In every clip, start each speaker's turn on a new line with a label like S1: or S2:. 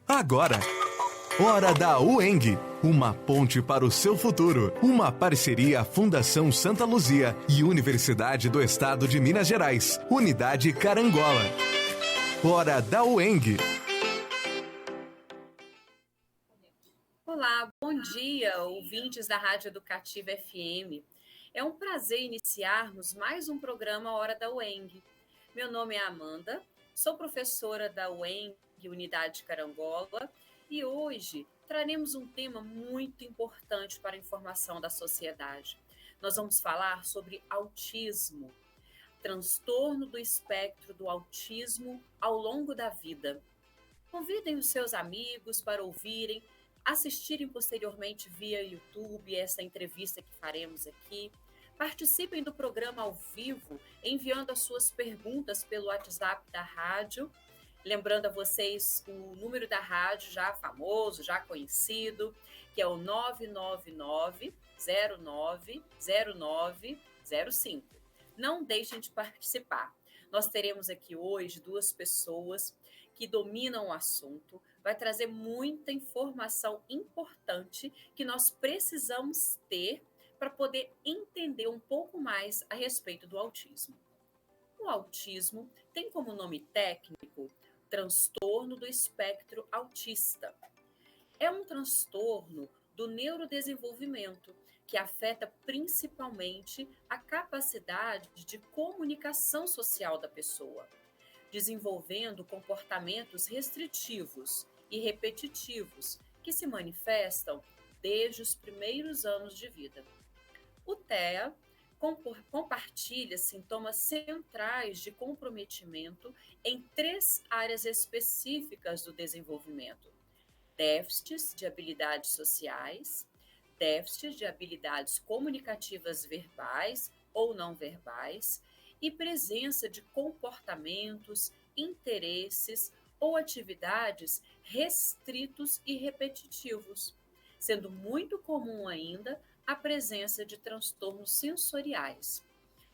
S1: Agora, Hora da UENG, uma ponte para o seu futuro. Uma parceria Fundação Santa Luzia e Universidade do Estado de Minas Gerais. Unidade Carangola. Hora da UENG.
S2: Olá, bom dia, ouvintes da Rádio Educativa FM. É um prazer iniciarmos mais um programa Hora da UENG. Meu nome é Amanda, sou professora da UENG, Unidade Carangola, e hoje traremos um tema muito importante para a informação da sociedade. Nós vamos falar sobre autismo, transtorno do espectro do autismo ao longo da vida. Convidem os seus amigos para ouvirem, assistirem posteriormente via YouTube essa entrevista que faremos aqui. Participem do programa ao vivo, enviando as suas perguntas pelo WhatsApp da rádio. Lembrando a vocês o número da rádio já famoso, já conhecido, que é o 999-090905. Não deixem de participar. Nós teremos aqui hoje duas pessoas que dominam o assunto, vai trazer muita informação importante que nós precisamos ter para poder entender um pouco mais a respeito do autismo. O autismo tem como nome técnico transtorno do espectro autista. É um transtorno do neurodesenvolvimento que afeta principalmente a capacidade de comunicação social da pessoa, desenvolvendo comportamentos restritivos e repetitivos que se manifestam desde os primeiros anos de vida. O TEA compartilha sintomas centrais de comprometimento em 3 áreas específicas do desenvolvimento: déficits de habilidades sociais, déficits de habilidades comunicativas verbais ou não verbais e presença de comportamentos, interesses ou atividades restritos e repetitivos, sendo muito comum ainda a presença de transtornos sensoriais.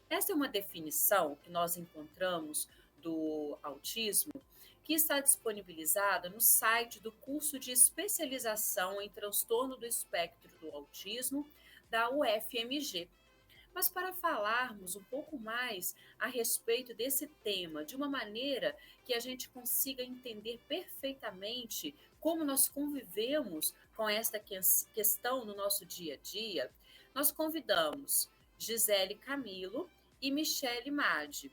S2: Essa é uma definição que nós encontramos do autismo, que está disponibilizada no site do curso de especialização em transtorno do espectro do autismo da UFMG. Mas para falarmos um pouco mais a respeito desse tema, de uma maneira que a gente consiga entender perfeitamente como nós convivemos com esta questão no nosso dia a dia, nós convidamos Gisele Camilo e Michele Madi.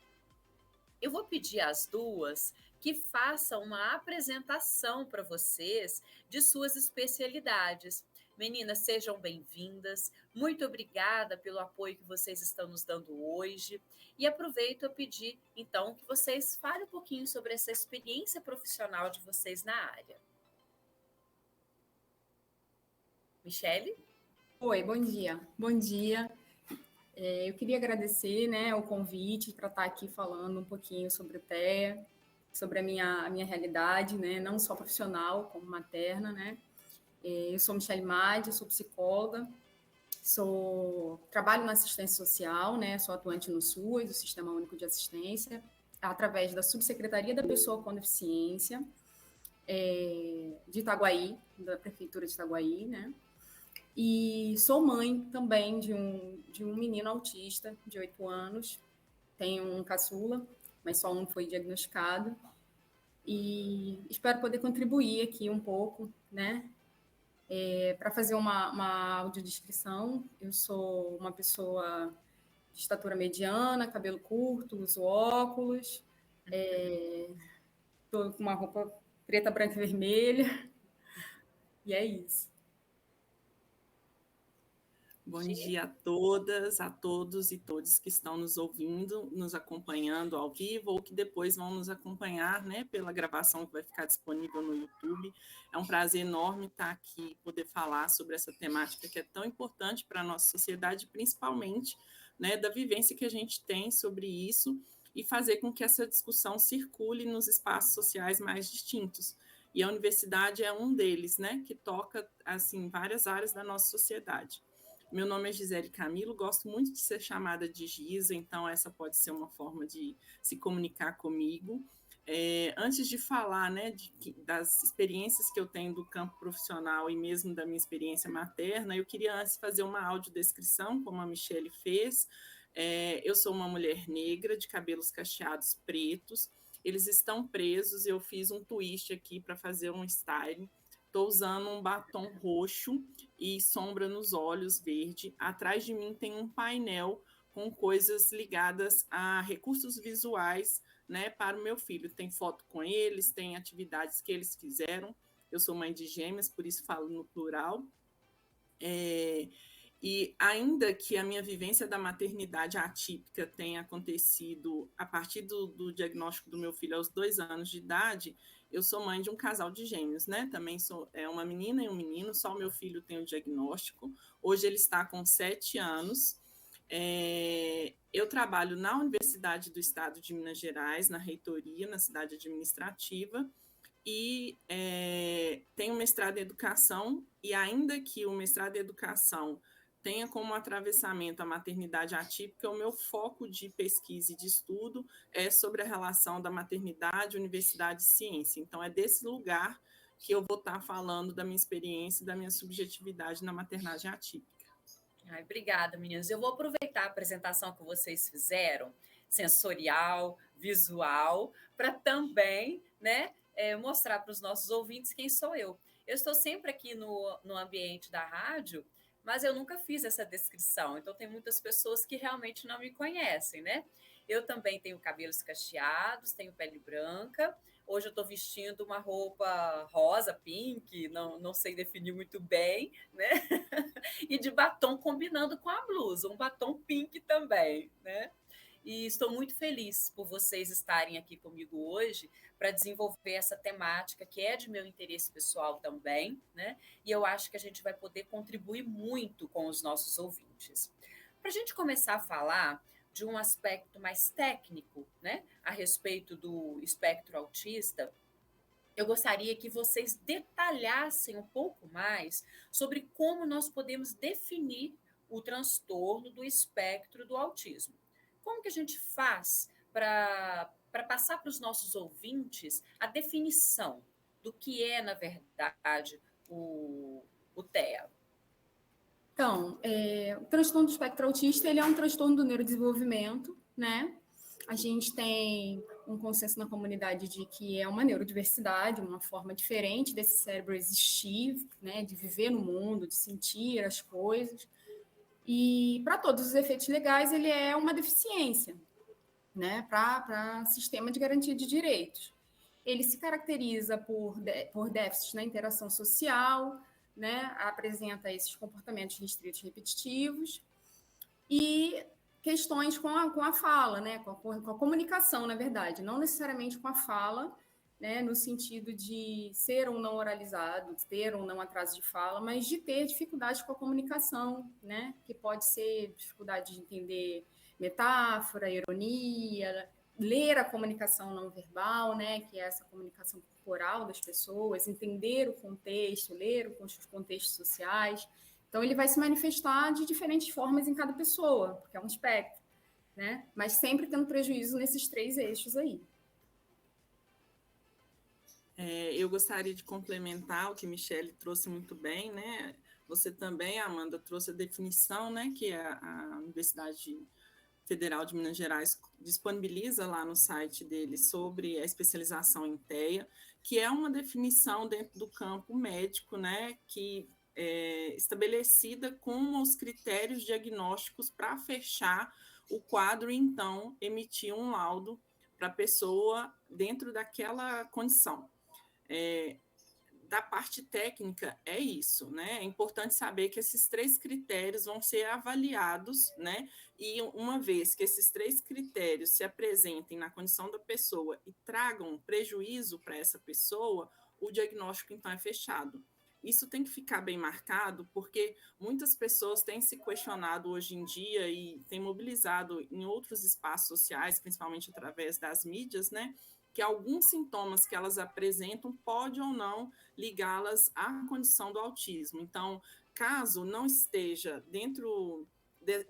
S2: Eu vou pedir às duas que façam uma apresentação para vocês de suas especialidades. Meninas, sejam bem-vindas. Muito obrigada pelo apoio que vocês estão nos dando hoje. E aproveito a pedir, então, que vocês falem um pouquinho sobre essa experiência profissional de vocês na área. Michele?
S3: Oi, bom dia. Bom dia. Eu queria agradecer, o convite para estar aqui falando um pouquinho sobre o TEA, sobre a minha realidade, não só profissional, como materna, Eu sou Michele Madi, sou psicóloga, trabalho na assistência social, sou atuante no SUAS, o Sistema Único de Assistência, através da Subsecretaria da Pessoa com Deficiência, de Itaguaí, da Prefeitura de Itaguaí, E sou mãe também de um menino autista de 8 anos, tenho um caçula, mas só um foi diagnosticado, e espero poder contribuir aqui um pouco, para fazer uma audiodescrição. Eu sou uma pessoa de estatura mediana, cabelo curto, uso óculos, estou com uma roupa preta, branca e vermelha, e é isso.
S4: Bom dia a todas, a todos e todos que estão nos ouvindo, nos acompanhando ao vivo ou que depois vão nos acompanhar, pela gravação que vai ficar disponível no YouTube. É um prazer enorme estar aqui, poder falar sobre essa temática que é tão importante para a nossa sociedade, principalmente, da vivência que a gente tem sobre isso e fazer com que essa discussão circule nos espaços sociais mais distintos. E a universidade é um deles, que toca, assim, várias áreas da nossa sociedade. Meu nome é Gisele Camilo, gosto muito de ser chamada de Gisa, então essa pode ser uma forma de se comunicar comigo. Antes de falar, né, das experiências que eu tenho do campo profissional e mesmo da minha experiência materna, eu queria antes fazer uma audiodescrição, como a Michele fez. Eu sou uma mulher negra, de cabelos cacheados pretos, eles estão presos, eu fiz um twist aqui para fazer um styling. Estou usando um batom roxo e sombra nos olhos verde. Atrás de mim tem um painel com coisas ligadas a recursos visuais, né, para o meu filho. Tem foto com eles, tem atividades que eles fizeram. Eu sou mãe de gêmeas, por isso falo no plural. E ainda que a minha vivência da maternidade atípica tenha acontecido a partir do diagnóstico do meu filho aos 2 anos de idade, eu sou mãe de um casal de gêmeos, né? Também sou uma menina e um menino, só o meu filho tem o diagnóstico. Hoje ele está com 7 anos. Eu trabalho na Universidade do Estado de Minas Gerais, na reitoria, na cidade administrativa, e tenho mestrado em educação, e ainda que o mestrado em educação tenha como atravessamento a maternidade atípica, o meu foco de pesquisa e de estudo é sobre a relação da maternidade, universidade e ciência. Então, é desse lugar que eu vou estar falando da minha experiência e da minha subjetividade na maternagem atípica.
S2: Ai, obrigada, meninas. Eu vou aproveitar a apresentação que vocês fizeram, sensorial, visual, para também, né, mostrar para os nossos ouvintes quem sou eu. Eu estou sempre aqui no ambiente da rádio, mas eu nunca fiz essa descrição. Então, tem muitas pessoas que realmente não me conhecem, né? Eu também tenho cabelos cacheados, tenho pele branca. Hoje eu estou vestindo uma roupa rosa, pink, não sei definir muito bem, né? E de batom combinando com a blusa, um batom pink também, né? E estou muito feliz por vocês estarem aqui comigo hoje para desenvolver essa temática que é de meu interesse pessoal também, né? E eu acho que a gente vai poder contribuir muito com os nossos ouvintes. Para a gente começar a falar de um aspecto mais técnico, né, a respeito do espectro autista, eu gostaria que vocês detalhassem um pouco mais sobre como nós podemos definir o transtorno do espectro do autismo. Como que a gente faz para passar para os nossos ouvintes a definição do que é, na verdade, o TEA?
S3: Então, o transtorno do espectro autista, ele é um transtorno do neurodesenvolvimento, né? A gente tem um consenso na comunidade de que é uma neurodiversidade, uma forma diferente desse cérebro existir, né? De viver no mundo, de sentir as coisas. E, para todos os efeitos legais, ele é uma deficiência, né? Para sistema de garantia de direitos. Ele se caracteriza por déficits na interação social, né? Apresenta esses comportamentos restritos repetitivos e questões com a fala, né? com a comunicação, na verdade, não necessariamente com a fala, né? No sentido de ser ou não oralizado, ter ou não atraso de fala, mas de ter dificuldade com a comunicação, né? Que pode ser dificuldade de entender metáfora, ironia, ler a comunicação não verbal, né, que é essa comunicação corporal das pessoas, entender o contexto, ler os contextos sociais. Então, ele vai se manifestar de diferentes formas em cada pessoa, porque é um espectro, né? Mas sempre tendo prejuízo nesses 3 eixos aí.
S4: Eu gostaria de complementar o que Michele trouxe muito bem, né? Você também, Amanda, trouxe a definição, né, que a Universidade Federal de Minas Gerais disponibiliza lá no site dele sobre a especialização em TEA, que é uma definição dentro do campo médico, né, que é estabelecida como os critérios diagnósticos para fechar o quadro e, então, emitir um laudo para a pessoa dentro daquela condição. Da parte técnica é isso, né? É importante saber que esses 3 critérios vão ser avaliados, né? E uma vez que esses 3 critérios se apresentem na condição da pessoa e tragam prejuízo para essa pessoa, o diagnóstico então é fechado. Isso tem que ficar bem marcado, porque muitas pessoas têm se questionado hoje em dia e têm mobilizado em outros espaços sociais, principalmente através das mídias, né? Que alguns sintomas que elas apresentam pode ou não ligá-las à condição do autismo. Então, caso não esteja dentro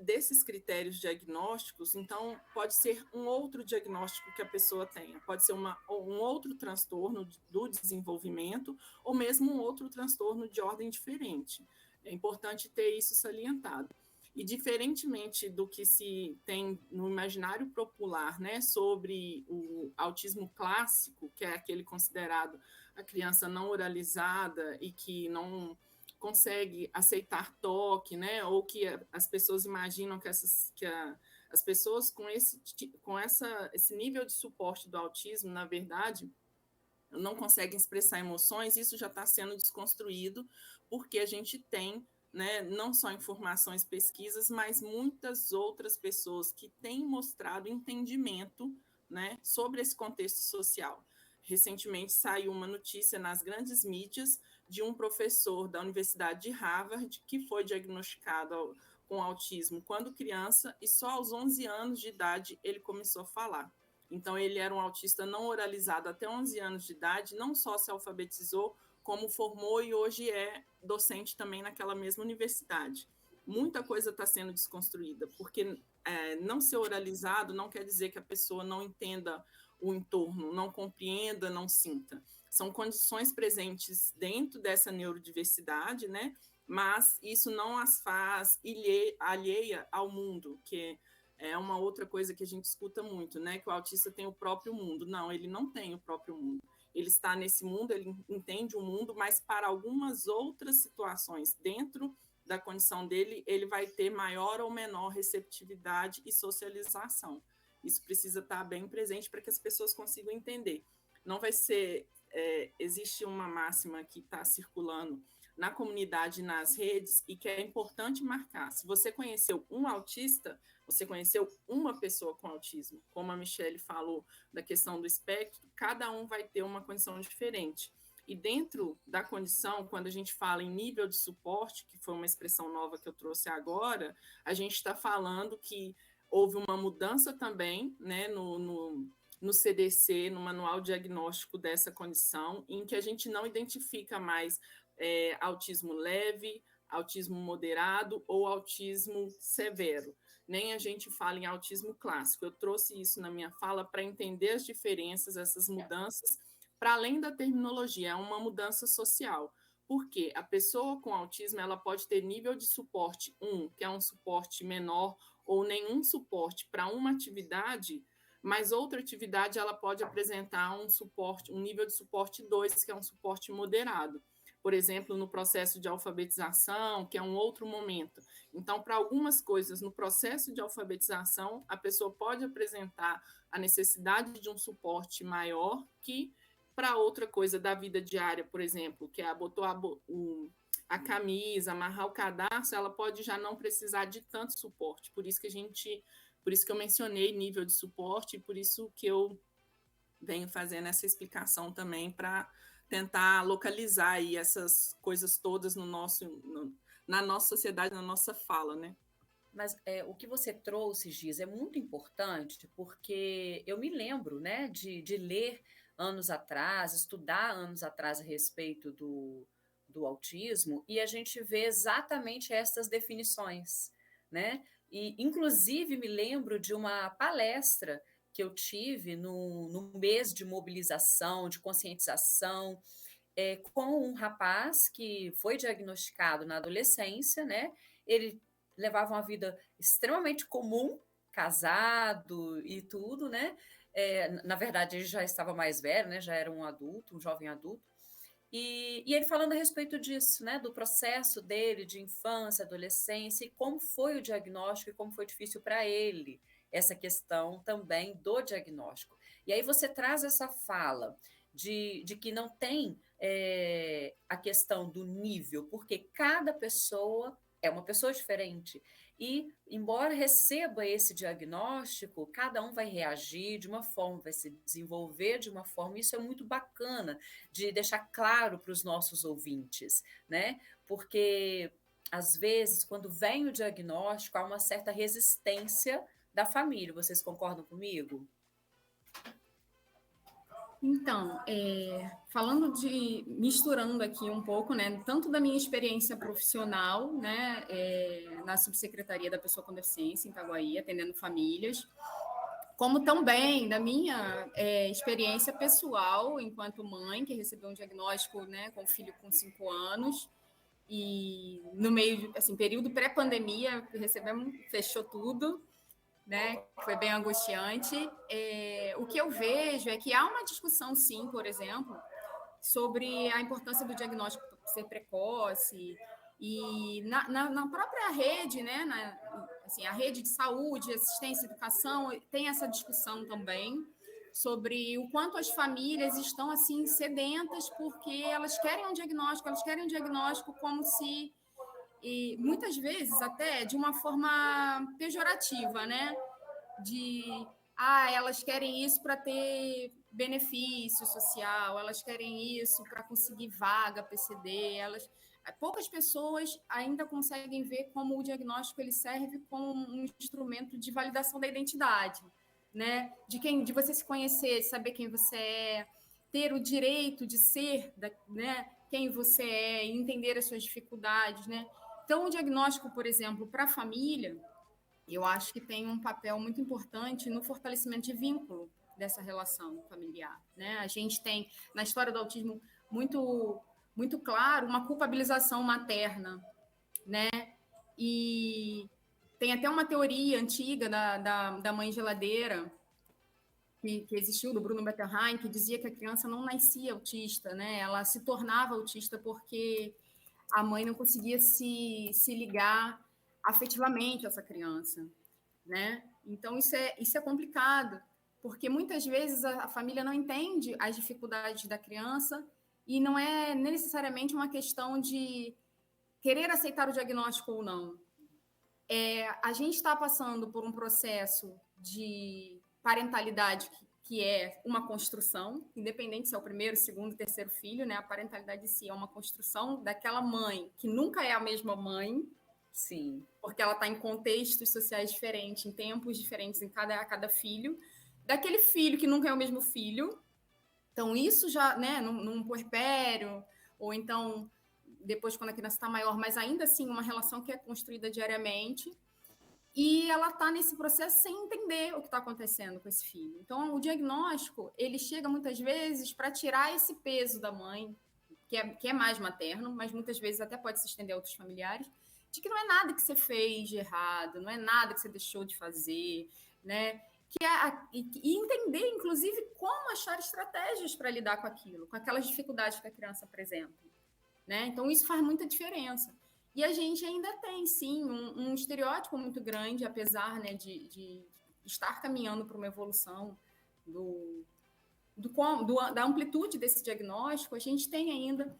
S4: desses critérios diagnósticos, então pode ser um outro diagnóstico que a pessoa tenha, pode ser um outro transtorno do desenvolvimento, ou mesmo um outro transtorno de ordem diferente. É importante ter isso salientado. E diferentemente do que se tem no imaginário popular, né, sobre o autismo clássico, que é aquele considerado a criança não oralizada e que não consegue aceitar toque, né, ou que as pessoas imaginam que as pessoas com esse nível de suporte do autismo, na verdade, não conseguem expressar emoções. Isso já está sendo desconstruído, porque a gente tem, né, não só informações, pesquisas, mas muitas outras pessoas que têm mostrado entendimento, né, sobre esse contexto social. Recentemente saiu uma notícia nas grandes mídias de um professor da Universidade de Harvard que foi diagnosticado com autismo quando criança e só aos 11 anos de idade ele começou a falar. Então, ele era um autista não oralizado até 11 anos de idade, não só se alfabetizou, como formou e hoje é docente também naquela mesma universidade. Muita coisa está sendo desconstruída, porque não ser oralizado não quer dizer que a pessoa não entenda o entorno, não compreenda, não sinta. São condições presentes dentro dessa neurodiversidade, né? Mas isso não as faz alheia ao mundo, que é uma outra coisa que a gente escuta muito, né? Que o autista tem o próprio mundo. Não, ele não tem o próprio mundo. Ele está nesse mundo, ele entende o mundo, mas para algumas outras situações dentro da condição dele, ele vai ter maior ou menor receptividade e socialização. Isso precisa estar bem presente para que as pessoas consigam entender. Não vai ser... existe uma máxima que está circulando na comunidade, nas redes, e que é importante marcar. Se você conheceu um autista, você conheceu uma pessoa com autismo. Como a Michelle falou da questão do espectro, cada um vai ter uma condição diferente. E dentro da condição, quando a gente fala em nível de suporte, que foi uma expressão nova que eu trouxe agora, a gente está falando que houve uma mudança também, né, no CDC, no Manual Diagnóstico dessa condição, em que a gente não identifica mais autismo leve, autismo moderado ou autismo severo. Nem a gente fala em autismo clássico. Eu trouxe isso na minha fala para entender as diferenças, essas mudanças, para além da terminologia, é uma mudança social. Porque a pessoa com autismo ela pode ter nível de suporte 1, que é um suporte menor, ou nenhum suporte para uma atividade, mas outra atividade ela pode apresentar um nível de suporte 2, que é um suporte moderado. Por exemplo, no processo de alfabetização, que é um outro momento. Então, para algumas coisas, no processo de alfabetização, a pessoa pode apresentar a necessidade de um suporte maior que para outra coisa da vida diária, por exemplo, que é botar a camisa, amarrar o cadarço, ela pode já não precisar de tanto suporte. Por isso que eu mencionei nível de suporte, e por isso que eu venho fazendo essa explicação também para tentar localizar aí essas coisas todas na nossa sociedade, na nossa fala, né?
S2: Mas o que você trouxe, Giz, é muito importante, porque eu me lembro, né, de ler anos atrás, estudar anos atrás a respeito do autismo, e a gente vê exatamente essas definições, né? E, inclusive, me lembro de uma palestra que eu tive no mês de mobilização, de conscientização, com um rapaz que foi diagnosticado na adolescência, né? Ele levava uma vida extremamente comum, casado e tudo, né? Na verdade, ele já estava mais velho, né? Já era um adulto, um jovem adulto. E ele falando a respeito disso, né? Do processo dele de infância, adolescência, e como foi o diagnóstico e como foi difícil para ele essa questão também do diagnóstico. E aí você traz essa fala de que não tem a questão do nível, porque cada pessoa é uma pessoa diferente. E, embora receba esse diagnóstico, cada um vai reagir de uma forma, vai se desenvolver de uma forma. Isso é muito bacana de deixar claro para os nossos ouvintes, né? Porque, às vezes, quando vem o diagnóstico, há uma certa resistência da família. Vocês concordam comigo?
S3: Então, misturando aqui um pouco, né, tanto da minha experiência profissional, né, na Subsecretaria da Pessoa com Deficiência, em Itaguaí, atendendo famílias, como também da minha experiência pessoal enquanto mãe, que recebeu um diagnóstico, né, com filho com 5 anos, e no meio, assim, período pré-pandemia, fechou tudo, né? Foi bem angustiante. O que eu vejo é que há uma discussão, sim, por exemplo, sobre a importância do diagnóstico ser precoce e na própria rede, né? Assim, a rede de saúde, assistência, educação, tem essa discussão também sobre o quanto as famílias estão assim sedentas porque elas querem um diagnóstico como se e muitas vezes até de uma forma pejorativa, né? Elas querem isso para ter benefício social, elas querem isso para conseguir vaga PCD, poucas pessoas ainda conseguem ver como o diagnóstico ele serve como um instrumento de validação da identidade, né? De você se conhecer, saber quem você é, ter o direito de ser, né? Quem você é, entender as suas dificuldades, né? Então, o diagnóstico, por exemplo, para a família, eu acho que tem um papel muito importante no fortalecimento de vínculo dessa relação familiar, né? A gente tem, na história do autismo, muito, muito claro, uma culpabilização materna, né? E tem até uma teoria antiga da mãe geladeira, que existiu, do Bruno Bettelheim, que dizia que a criança não nascia autista, né? Ela se tornava autista porque a mãe não conseguia se ligar afetivamente a essa criança, né? Então, isso é complicado, porque muitas vezes a família não entende as dificuldades da criança e não é necessariamente uma questão de querer aceitar o diagnóstico ou não. A gente está passando por um processo de parentalidade que é uma construção, independente se é o primeiro, segundo, terceiro filho, né? A parentalidade em si é uma construção daquela mãe que nunca é a mesma mãe.
S2: Sim.
S3: Porque ela está em contextos sociais diferentes, em tempos diferentes em cada filho. Daquele filho que nunca é o mesmo filho. Então, isso já, né, num puerpério, ou então depois quando a criança está maior, mas ainda assim uma relação que é construída diariamente. E ela está nesse processo sem entender o que está acontecendo com esse filho. Então, o diagnóstico, ele chega muitas vezes para tirar esse peso da mãe, que é mais materno, mas muitas vezes até pode se estender a outros familiares, de que não é nada que você fez de errado, não é nada que você deixou de fazer, né? E entender, inclusive, como achar estratégias para lidar com aquilo, com aquelas dificuldades que a criança apresenta, né? Então, isso faz muita diferença. E a gente ainda tem, sim, um estereótipo muito grande, apesar, né, de estar caminhando para uma evolução da amplitude desse diagnóstico, a gente tem ainda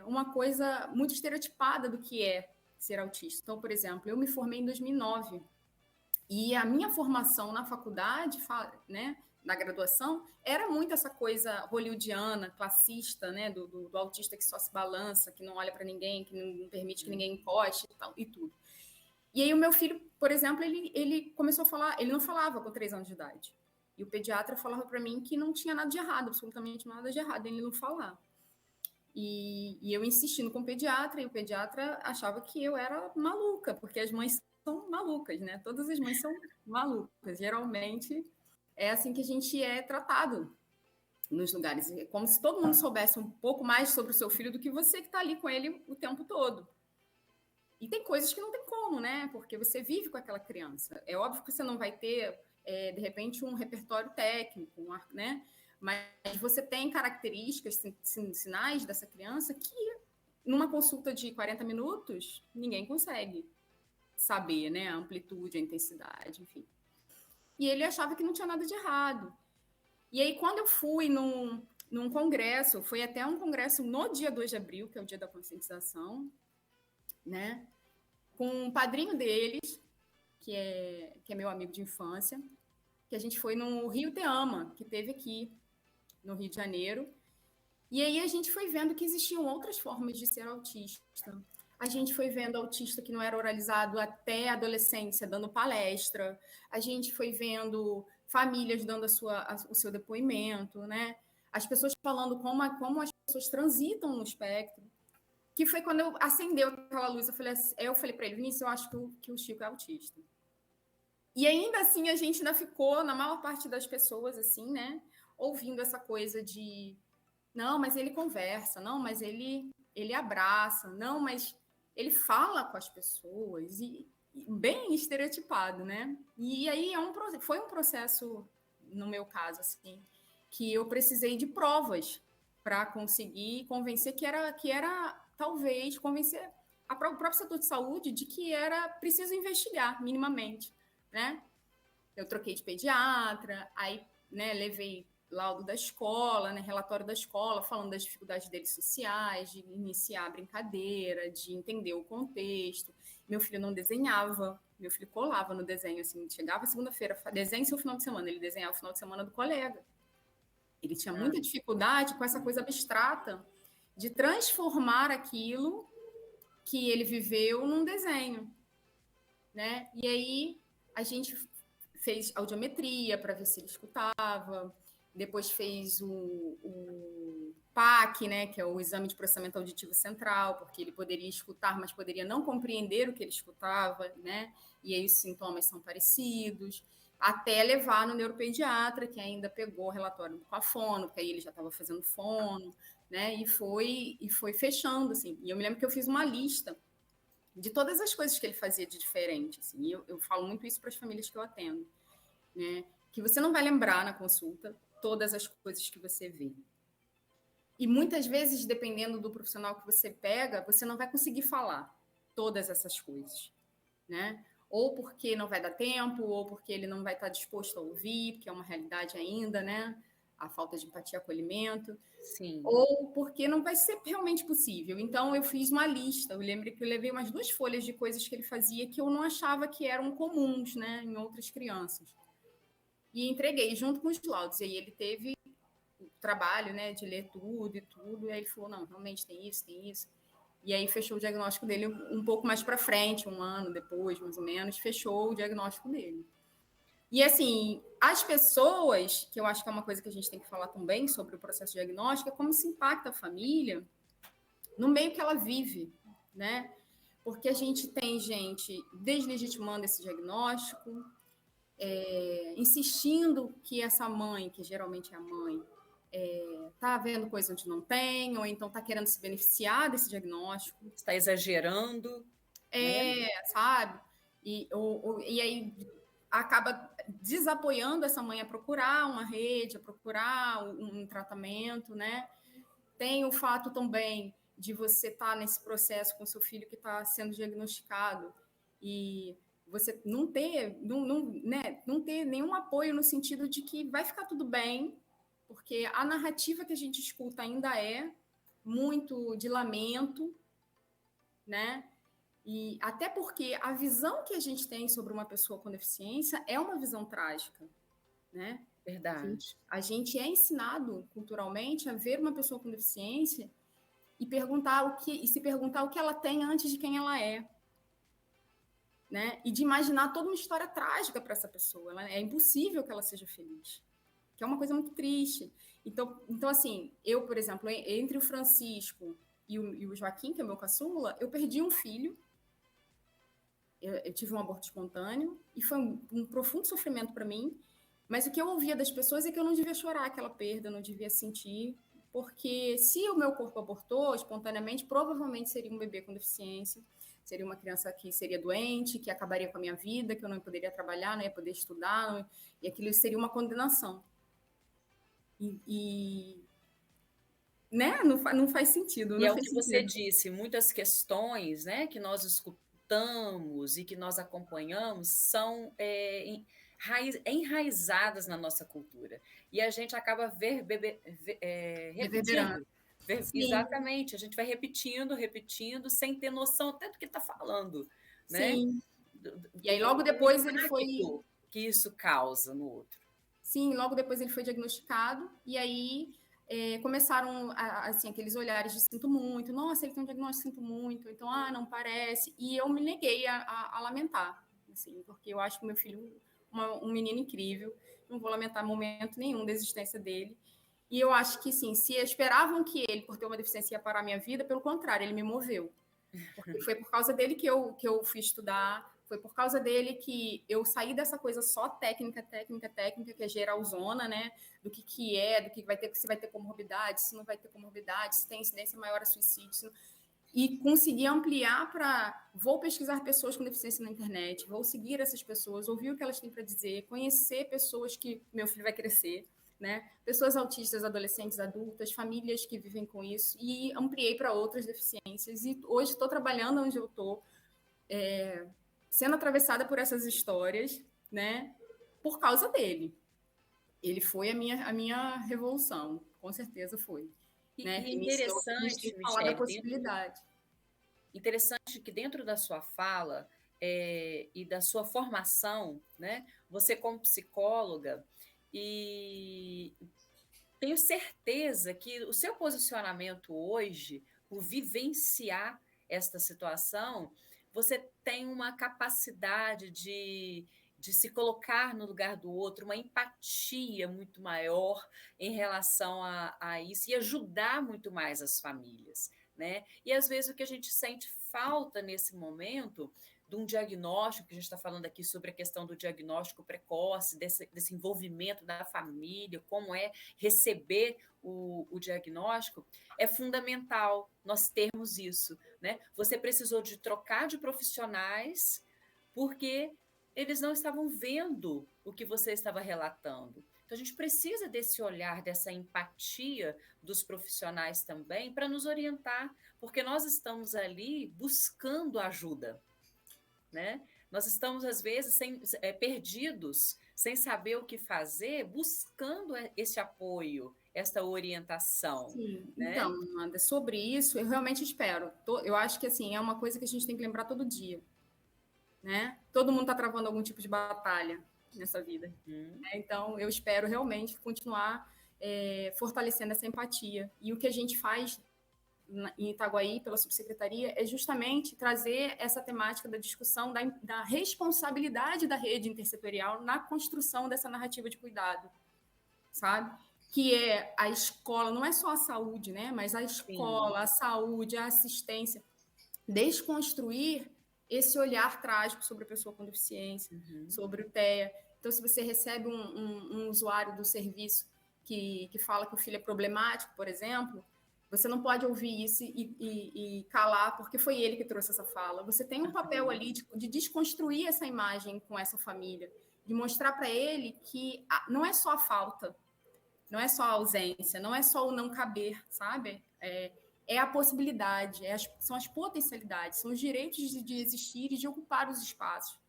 S3: uma coisa muito estereotipada do que é ser autista. Então, por exemplo, eu me formei em 2009 e a minha formação na faculdade, né, na graduação, era muito essa coisa hollywoodiana, classista, né, do autista que só se balança, que não olha para ninguém, que não permite que ninguém encoste e tudo. E aí o meu filho, por exemplo, ele começou a falar, ele não falava com 3 anos de idade. E o pediatra falava para mim que não tinha nada de errado, absolutamente nada de errado, ele não falar. E eu insistindo com o pediatra, e o pediatra achava que eu era maluca, porque as mães são malucas, né? Todas as mães são malucas. Geralmente é assim que a gente é tratado nos lugares. É como se todo mundo soubesse um pouco mais sobre o seu filho do que você que está ali com ele o tempo todo. E tem coisas que não tem como, né? Porque você vive com aquela criança. É óbvio que você não vai ter, de repente, um repertório técnico, né? Mas você tem características, sinais dessa criança que, numa consulta de 40 minutos, ninguém consegue saber, né? A amplitude, a intensidade, enfim. E ele achava que não tinha nada de errado. E aí, quando eu fui num congresso, foi até um congresso no dia 2 de abril, que é o dia da conscientização, né? Com um padrinho deles, que é meu amigo de infância, que a gente foi no Rio Te Ama, que teve aqui no Rio de Janeiro. E aí a gente foi vendo que existiam outras formas de ser autista. A gente foi vendo autista que não era oralizado até a adolescência, dando palestra. A gente foi vendo famílias dando o seu depoimento, né? as pessoas falando como as pessoas transitam no espectro, que foi quando acendeu aquela luz. Eu falei para ele, Vinícius, eu acho que o Chico é autista. E ainda assim, a gente ainda ficou, na maior parte das pessoas, assim, né, ouvindo essa coisa de, não, mas ele conversa, não, mas ele abraça, não, mas ele fala com as pessoas, e bem estereotipado, né? E aí foi um processo, no meu caso, assim, que eu precisei de provas para conseguir convencer que era talvez convencer o próprio setor de saúde de que era preciso investigar minimamente, né? Eu troquei de pediatra, aí, né, levei laudo da escola, né, relatório da escola, falando das dificuldades deles sociais, de iniciar a brincadeira, de entender o contexto. Meu filho não desenhava, meu filho colava no desenho, assim, chegava segunda-feira, desenhe seu final de semana, ele desenhava o final de semana do colega. Ele tinha muita dificuldade com essa coisa abstrata de transformar aquilo que ele viveu num desenho, né? E aí a gente fez audiometria para ver se ele escutava, depois fez o PAC, né, que é o Exame de Processamento Auditivo Central, porque ele poderia escutar, mas poderia não compreender o que ele escutava, né? E aí os sintomas são parecidos, até levar no neuropediatra, que ainda pegou o relatório com a fono, porque aí ele já estava fazendo fono, né? E foi fechando, assim. E eu me lembro que eu fiz uma lista de todas as coisas que ele fazia de diferente, assim. E eu falo muito isso para as famílias que eu atendo, né? Que você não vai lembrar na consulta todas as coisas que você vê. E muitas vezes, dependendo do profissional que você pega, você não vai conseguir falar todas essas coisas, né? Ou porque não vai dar tempo, ou porque ele não vai estar disposto a ouvir, porque é uma realidade ainda, né? A falta de empatia e acolhimento.
S2: Sim.
S3: Ou porque não vai ser realmente possível. Então, eu fiz uma lista. Eu lembro que eu levei umas 2 folhas de coisas que ele fazia que eu não achava que eram comuns, né, em outras crianças. E entreguei junto com os laudos. E aí ele teve o trabalho, né, de ler tudo e tudo. E aí ele falou, não, realmente tem isso, tem isso. E aí fechou o diagnóstico dele um pouco mais para frente, 1 ano depois, mais ou menos, fechou o diagnóstico dele. E, assim, as pessoas, que eu acho que é uma coisa que a gente tem que falar também sobre o processo diagnóstico, é como se impacta a família no meio que ela vive, né? Porque a gente tem gente deslegitimando esse diagnóstico, insistindo que essa mãe, que geralmente é a mãe, tá vendo coisa onde não tem, ou então tá querendo se beneficiar desse diagnóstico.
S2: Está exagerando. Né?
S3: Sabe? E aí acaba desapoiando essa mãe a procurar uma rede, a procurar um tratamento, né? Tem o fato também de você estar nesse processo com seu filho que está sendo diagnosticado e você não ter nenhum apoio no sentido de que vai ficar tudo bem, porque a narrativa que a gente escuta ainda é muito de lamento, né? E até porque a visão que a gente tem sobre uma pessoa com deficiência é uma visão trágica, né?
S2: Verdade.
S3: A gente é ensinado culturalmente a ver uma pessoa com deficiência e se perguntar o que ela tem antes de quem ela é, né? E de imaginar toda uma história trágica para essa pessoa. É impossível que ela seja feliz, que é uma coisa muito triste. Então assim, eu, por exemplo, entre o Francisco e o Joaquim, que é meu caçula, eu perdi um filho. Eu tive um aborto espontâneo e foi um profundo sofrimento para mim. Mas o que eu ouvia das pessoas é que eu não devia chorar aquela perda, não devia sentir, porque se o meu corpo abortou espontaneamente, provavelmente seria um bebê com deficiência, seria uma criança que seria doente, que acabaria com a minha vida, que eu não poderia trabalhar, não ia poder estudar, e aquilo seria uma condenação. Né? Não faz sentido.
S2: E é o que você disse, muitas questões, né, que nós escutamos e que nós acompanhamos são enraizadas na nossa cultura. E a gente acaba repetindo. Exatamente, a gente vai repetindo, sem ter noção até do que está falando.
S3: Sim.
S2: Né?
S3: E aí, logo depois, ele foi...
S2: que isso causa no outro.
S3: Sim, logo depois ele foi diagnosticado, e aí começaram assim, aqueles olhares de sinto muito, nossa, ele tem um diagnóstico, sinto muito, então, não parece. E eu me neguei a lamentar, assim, porque eu acho que meu filho um menino incrível, não vou lamentar momento nenhum da existência dele. E eu acho que, sim, se esperavam que ele, por ter uma deficiência, ia parar a minha vida, pelo contrário, ele me moveu. Porque foi por causa dele que eu fui estudar, foi por causa dele que eu saí dessa coisa só técnica, que é geralzona, né? Do que vai ter, se vai ter comorbidade, se não vai ter comorbidade, se tem incidência maior a suicídio, e conseguir ampliar para vou pesquisar pessoas com deficiência na internet, vou seguir essas pessoas, ouvir o que elas têm para dizer, conhecer pessoas que meu filho vai crescer, né? Pessoas autistas, adolescentes, adultas, famílias que vivem com isso, e ampliei para outras deficiências. E hoje estou trabalhando onde eu estou, sendo atravessada por essas histórias, né? Por causa dele. Ele foi a minha revolução, com certeza foi. Né?
S2: E interessante,
S3: falar da
S2: Michele,
S3: possibilidade.
S2: Interessante que dentro da sua fala e da sua formação, né? Você como psicóloga, e tenho certeza que o seu posicionamento hoje, por vivenciar esta situação, você tem uma capacidade de se colocar no lugar do outro, uma empatia muito maior em relação a isso e ajudar muito mais as famílias, né? E às vezes o que a gente sente falta nesse momento de um diagnóstico, que a gente está falando aqui sobre a questão do diagnóstico precoce, desse envolvimento da família, como é receber o diagnóstico, é fundamental nós termos isso, né? Você precisou de trocar de profissionais porque eles não estavam vendo o que você estava relatando. Então, a gente precisa desse olhar, dessa empatia dos profissionais também para nos orientar, porque nós estamos ali buscando ajuda, né? Nós estamos, às vezes, perdidos, sem saber o que fazer, buscando esse apoio, essa orientação.
S3: Sim,
S2: né?
S3: Então, Amanda, sobre isso, eu realmente espero. Eu acho que assim, é uma coisa que a gente tem que lembrar todo dia. Né? Todo mundo está travando algum tipo de batalha nessa vida. Então, eu espero realmente continuar fortalecendo essa empatia. E o que a gente faz em Itaguaí, pela subsecretaria, é justamente trazer essa temática da discussão da responsabilidade da rede intersetorial na construção dessa narrativa de cuidado, sabe? Que é a escola, não é só a saúde, né? Mas a escola, a saúde, a assistência, desconstruir esse olhar trágico sobre a pessoa com deficiência, sobre o TEA. Então, se você recebe um usuário do serviço que fala que o filho é problemático, por exemplo, você não pode ouvir isso e calar, porque foi ele que trouxe essa fala. Você tem um papel ali de desconstruir essa imagem com essa família, de mostrar para ele que não é só a falta, não é só a ausência, não é só o não caber, sabe? É a possibilidade, são as potencialidades, são os direitos de existir e de ocupar os espaços.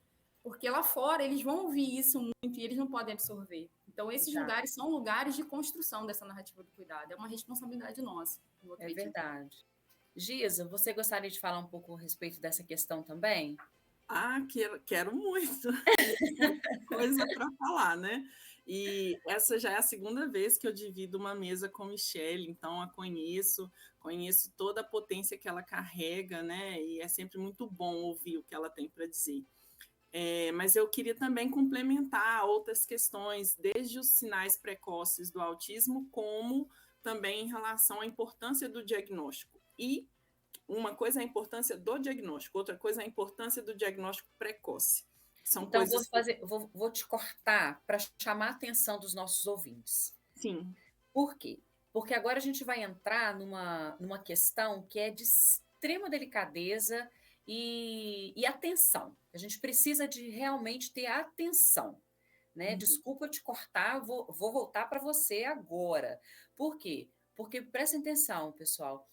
S3: Porque lá fora eles vão ouvir isso muito e eles não podem absorver. Então, esses lugares são lugares de construção dessa narrativa do cuidado. É uma responsabilidade nossa.
S2: É verdade. Gisa, você gostaria de falar um pouco a respeito dessa questão também?
S4: Quero muito. Coisa para falar, né? E essa já é a segunda vez que eu divido uma mesa com Michele, então a conheço toda a potência que ela carrega, né? E é sempre muito bom ouvir o que ela tem para dizer. Mas eu queria também complementar outras questões, desde os sinais precoces do autismo, como também em relação à importância do diagnóstico. E uma coisa é a importância do diagnóstico, outra coisa é a importância do diagnóstico precoce. São
S2: então,
S4: coisas
S2: vou te cortar para chamar a atenção dos nossos ouvintes.
S4: Sim.
S2: Por quê? Porque agora a gente vai entrar numa questão que é de extrema delicadeza e atenção. A gente precisa de realmente ter atenção. Né? Desculpa te cortar, vou voltar para você agora. Por quê? Porque, prestem atenção, pessoal,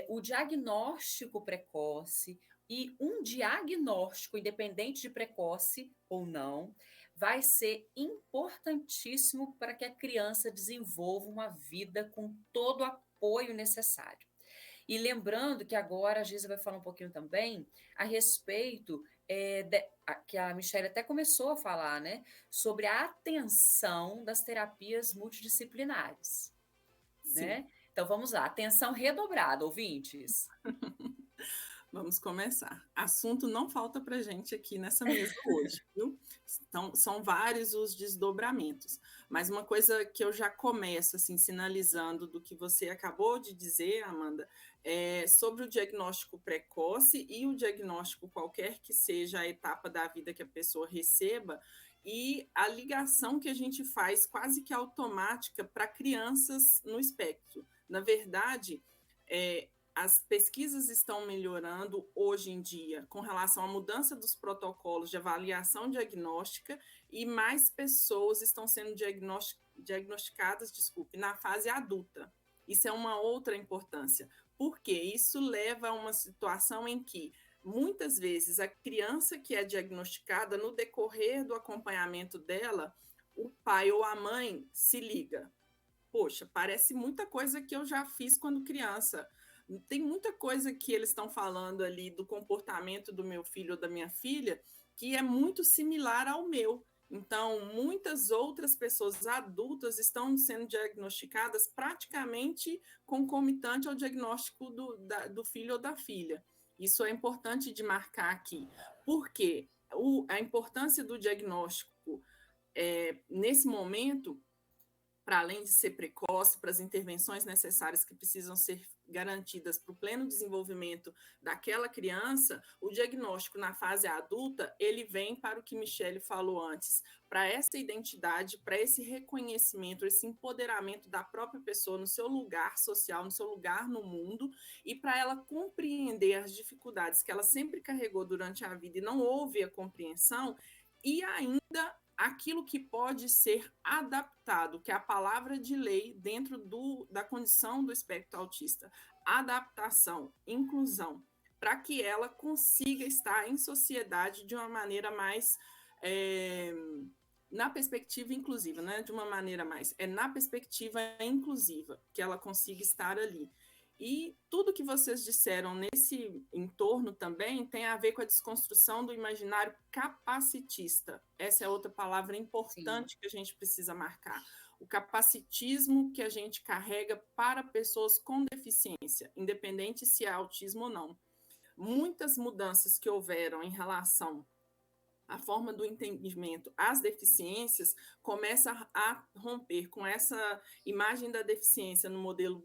S2: o diagnóstico precoce e um diagnóstico, independente de precoce ou não, vai ser importantíssimo para que a criança desenvolva uma vida com todo o apoio necessário. E lembrando que agora a Gisa vai falar um pouquinho também a respeito que a Michele até começou a falar, né? Sobre a atenção das terapias multidisciplinares. Né? Então vamos lá, atenção redobrada, ouvintes.
S4: Vamos começar. Assunto não falta para gente aqui nessa mesa hoje, viu? Então, são vários os desdobramentos. Mas uma coisa que eu já começo assim sinalizando do que você acabou de dizer, Amanda, é sobre o diagnóstico precoce e o diagnóstico qualquer que seja a etapa da vida que a pessoa receba e a ligação que a gente faz quase que automática para crianças no espectro. Na verdade, as pesquisas estão melhorando hoje em dia com relação à mudança dos protocolos de avaliação diagnóstica e mais pessoas estão sendo diagnosticadas, na fase adulta. Isso é uma outra importância, porque isso leva a uma situação em que muitas vezes a criança que é diagnosticada, no decorrer do acompanhamento dela, o pai ou a mãe se liga. Poxa, parece muita coisa que eu já fiz quando criança. Tem muita coisa que eles estão falando ali do comportamento do meu filho ou da minha filha que é muito similar ao meu. Então, muitas outras pessoas adultas estão sendo diagnosticadas praticamente concomitante ao diagnóstico do filho ou da filha. Isso é importante de marcar aqui, porque a importância do diagnóstico nesse momento, para além de ser precoce, para as intervenções necessárias que precisam ser garantidas para o pleno desenvolvimento daquela criança, o diagnóstico na fase adulta, ele vem para o que Michele falou antes, para essa identidade, para esse reconhecimento, esse empoderamento da própria pessoa no seu lugar social, no seu lugar no mundo, e para ela compreender as dificuldades que ela sempre carregou durante a vida e não houve a compreensão, e ainda aquilo que pode ser adaptado, que é a palavra de lei dentro da condição do espectro autista. Adaptação, inclusão, para que ela consiga estar em sociedade de uma maneira mais... na perspectiva inclusiva, né? De uma maneira mais... na perspectiva inclusiva, que ela consiga estar ali. E tudo que vocês disseram nesse entorno também tem a ver com a desconstrução do imaginário capacitista. Essa é outra palavra importante Sim. Que a gente precisa marcar. O capacitismo que a gente carrega para pessoas com deficiência, independente se é autismo ou não. Muitas mudanças que houveram em relação a forma do entendimento às deficiências começa a romper com essa imagem da deficiência no modelo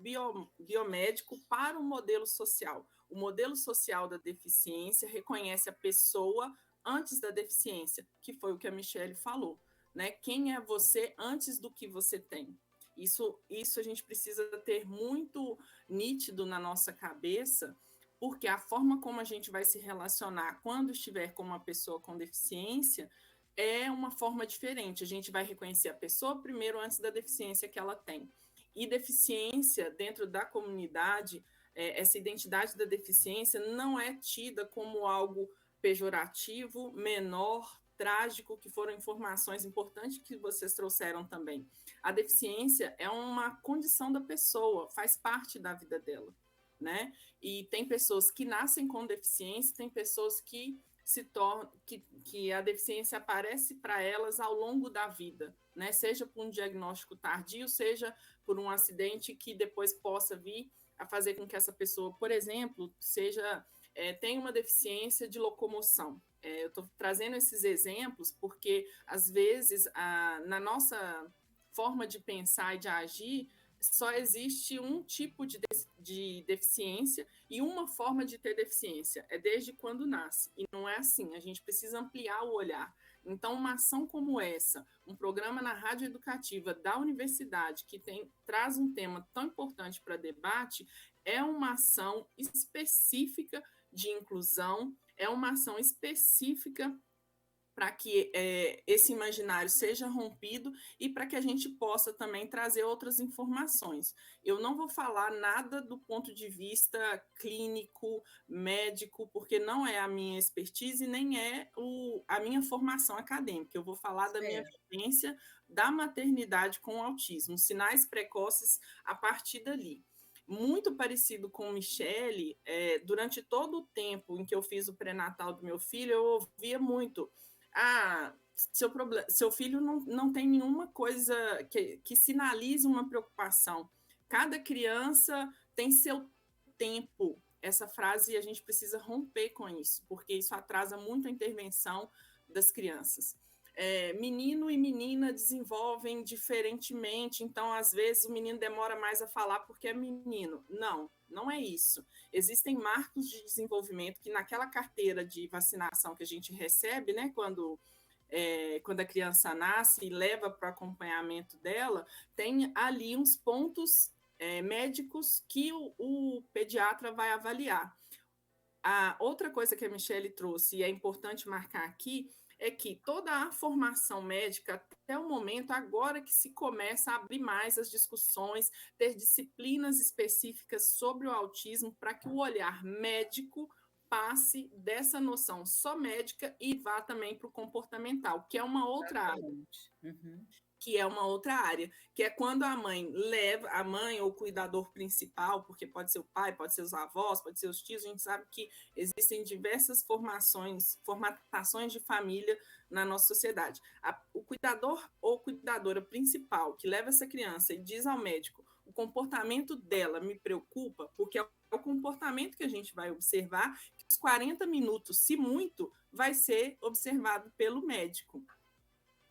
S4: biomédico para o modelo social. O modelo social da deficiência reconhece a pessoa antes da deficiência, que foi o que a Michele falou, né? Quem é você antes do que você tem? Isso a gente precisa ter muito nítido na nossa cabeça, porque a forma como a gente vai se relacionar quando estiver com uma pessoa com deficiência é uma forma diferente. A gente vai reconhecer a pessoa primeiro antes da deficiência que ela tem. E deficiência dentro da comunidade, essa identidade da deficiência não é tida como algo pejorativo, menor, trágico, que foram informações importantes que vocês trouxeram também. A deficiência é uma condição da pessoa, faz parte da vida dela. Né? E tem pessoas que nascem com deficiência, tem pessoas que se tornam, que a deficiência aparece para elas ao longo da vida, né? Seja por um diagnóstico tardio, seja por um acidente que depois possa vir a fazer com que essa pessoa, por exemplo, tenha uma deficiência de locomoção. Eu estou trazendo esses exemplos porque, às vezes, na nossa forma de pensar e de agir, só existe um tipo de deficiência e uma forma de ter deficiência, é desde quando nasce, e não é assim, a gente precisa ampliar o olhar. Então, uma ação como essa, um programa na rádio educativa da universidade, que traz um tema tão importante para debate, é uma ação específica de inclusão, é uma ação específica para que esse imaginário seja rompido e para que a gente possa também trazer outras informações. Eu não vou falar nada do ponto de vista clínico, médico, porque não é a minha expertise, nem é a minha formação acadêmica. Eu vou falar da minha vivência da maternidade com autismo, sinais precoces a partir dali. Muito parecido com Michele, durante todo o tempo em que eu fiz o pré-natal do meu filho, eu ouvia muito... seu filho não tem nenhuma coisa que sinalize uma preocupação. Cada criança tem seu tempo, essa frase a gente precisa romper com isso, porque isso atrasa muito a intervenção das crianças. Menino e menina desenvolvem diferentemente, então às vezes o menino demora mais a falar porque é menino. Não, não é isso. Existem marcos de desenvolvimento que naquela carteira de vacinação que a gente recebe, né, quando a criança nasce e leva para o acompanhamento dela, tem ali uns pontos médicos que o pediatra vai avaliar. A outra coisa que a Michele trouxe, e é importante marcar aqui, é que toda a formação médica, até o momento, agora que se começa a abrir mais as discussões, ter disciplinas específicas sobre o autismo, para que o olhar médico passe dessa noção só médica e vá também para o comportamental, que é uma outra área.
S2: Uhum.
S4: Que é uma outra área, que é quando a mãe leva, a mãe ou o cuidador principal, porque pode ser o pai, pode ser os avós, pode ser os tios, a gente sabe que existem diversas formatações de família na nossa sociedade. O cuidador ou cuidadora principal que leva essa criança e diz ao médico, o comportamento dela me preocupa, porque é o comportamento que a gente vai observar, que os 40 minutos, se muito, vai ser observado pelo médico.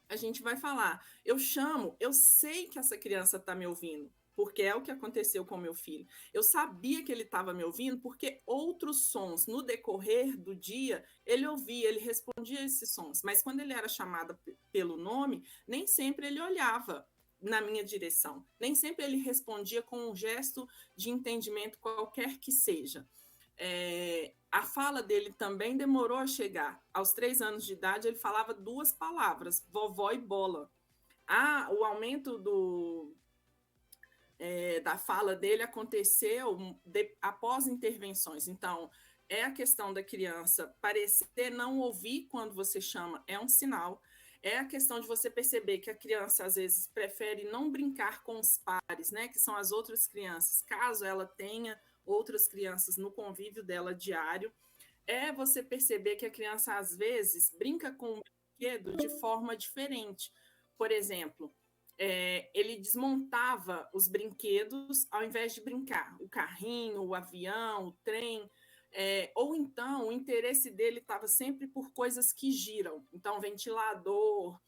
S4: A gente vai falar, eu sei que essa criança está me ouvindo, porque é o que aconteceu com meu filho. Eu sabia que ele estava me ouvindo, porque outros sons, no decorrer do dia, ele ouvia, ele respondia a esses sons. Mas quando ele era chamado pelo nome, nem sempre ele olhava na minha direção. Nem sempre ele respondia com um gesto de entendimento qualquer que seja. A fala dele também demorou a chegar. Aos 3 anos de idade, ele falava 2 palavras, vovó e bola. O aumento da fala dele aconteceu após intervenções. Então, é a questão da criança parecer não ouvir quando você chama, é um sinal. É a questão de você perceber que a criança, às vezes, prefere não brincar com os pares, né, que são as outras crianças, caso ela tenha outras crianças no convívio dela diário. É você perceber que a criança, às vezes, brinca com o brinquedo de forma diferente. Por exemplo, ele desmontava os brinquedos ao invés de brincar. O carrinho, o avião, o trem. Ou então, o interesse dele estava sempre por coisas que giram. Então, ventilador,